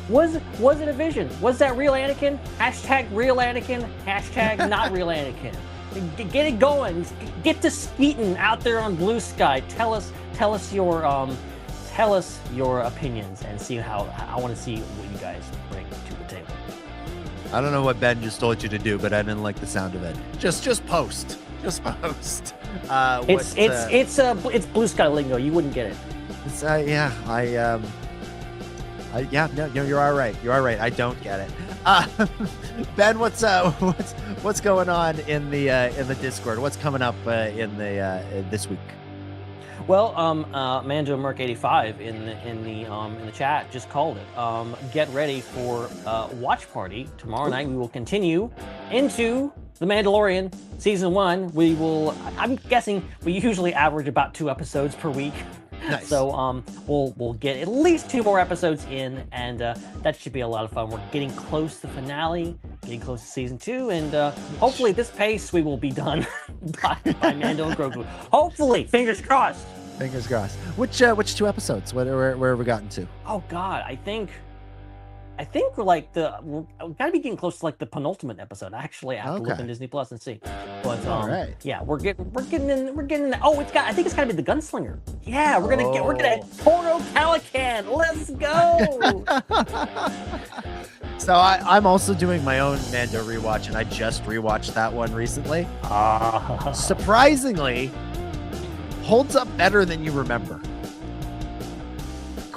Was it a vision? Was that real Anakin? # real Anakin. # not real Anakin. Get it going. Get to Skeeton out there on Blue Sky. Tell us your opinions and see how. I want to see what you guys bring to the table. I don't know what Ben just told you to do, but I didn't like the sound of it. Just post. Just post. It's Blue Sky lingo. You wouldn't get it. You're all right. I don't get it. Ben, what's going on in the Discord? What's coming up in this week? Well, Mando Merc 85 in the chat just called it. Get ready for watch party tomorrow night. We will continue into The Mandalorian season 1. I'm guessing we usually average about 2 episodes per week. Nice. So we'll get at least 2 more episodes in, and that should be a lot of fun. We're getting close to the finale, getting close to season 2, and hopefully at this pace we will be done by Mando and Grogu. Hopefully, fingers crossed. Fingers crossed. Which 2 episodes? Where have we gotten to? Oh God, I think we're like we gotta be getting close to like the penultimate episode. Actually, I have to look on Disney Plus and see. But right. Yeah, we're getting in. Oh, I think it's gotta be the Gunslinger. Yeah, we're gonna Toro Calican. Let's go. So I'm also doing my own Mando rewatch, and I just rewatched that one recently. Surprisingly, holds up better than you remember.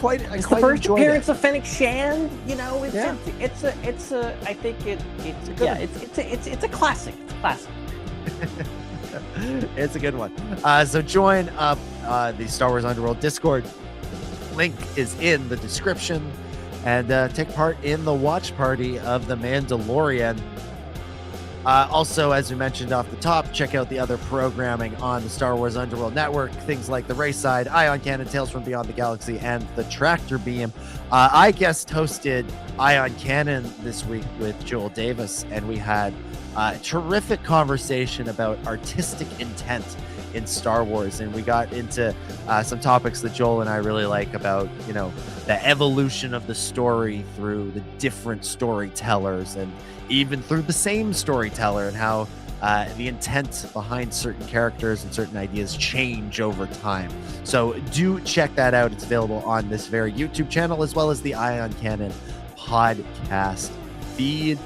It's the first appearance of Fennec Shand. It's a classic. It's a classic. It's a good one. So join up the Star Wars Underworld Discord. Link is in the description, and take part in the watch party of The Mandalorian. Also, as we mentioned off the top, check out the other programming on the Star Wars Underworld Network. Things like the Raeside, Ion Cannon, Tales from Beyond the Galaxy, and the Tractor Beam. I guest hosted Ion Cannon this week with Joel Davis, and we had a terrific conversation about artistic intent in Star Wars, and we got into some topics that Joel and I really like about, the evolution of the story through the different storytellers, and even through the same storyteller, and how the intent behind certain characters and certain ideas change over time. So do check that out. It's available on this very YouTube channel, as well as the Ion Cannon podcast feed.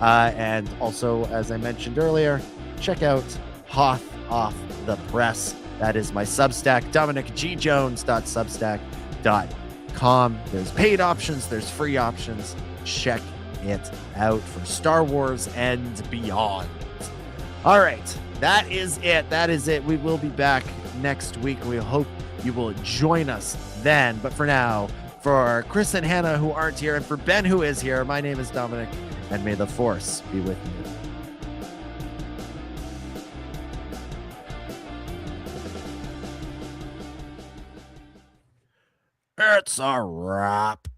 And also, as I mentioned earlier, check out Hoth Off the Press. That is my Substack, DominicGJones.substack.com. There's paid options, there's free options. Check it out for Star Wars and beyond. All right, that is it. We will be back next week. We hope you will join us then. But for now, For Chris and Hannah, who aren't here, and for Ben, who is here, my name is Dominic, and may the Force be with you. It's a wrap.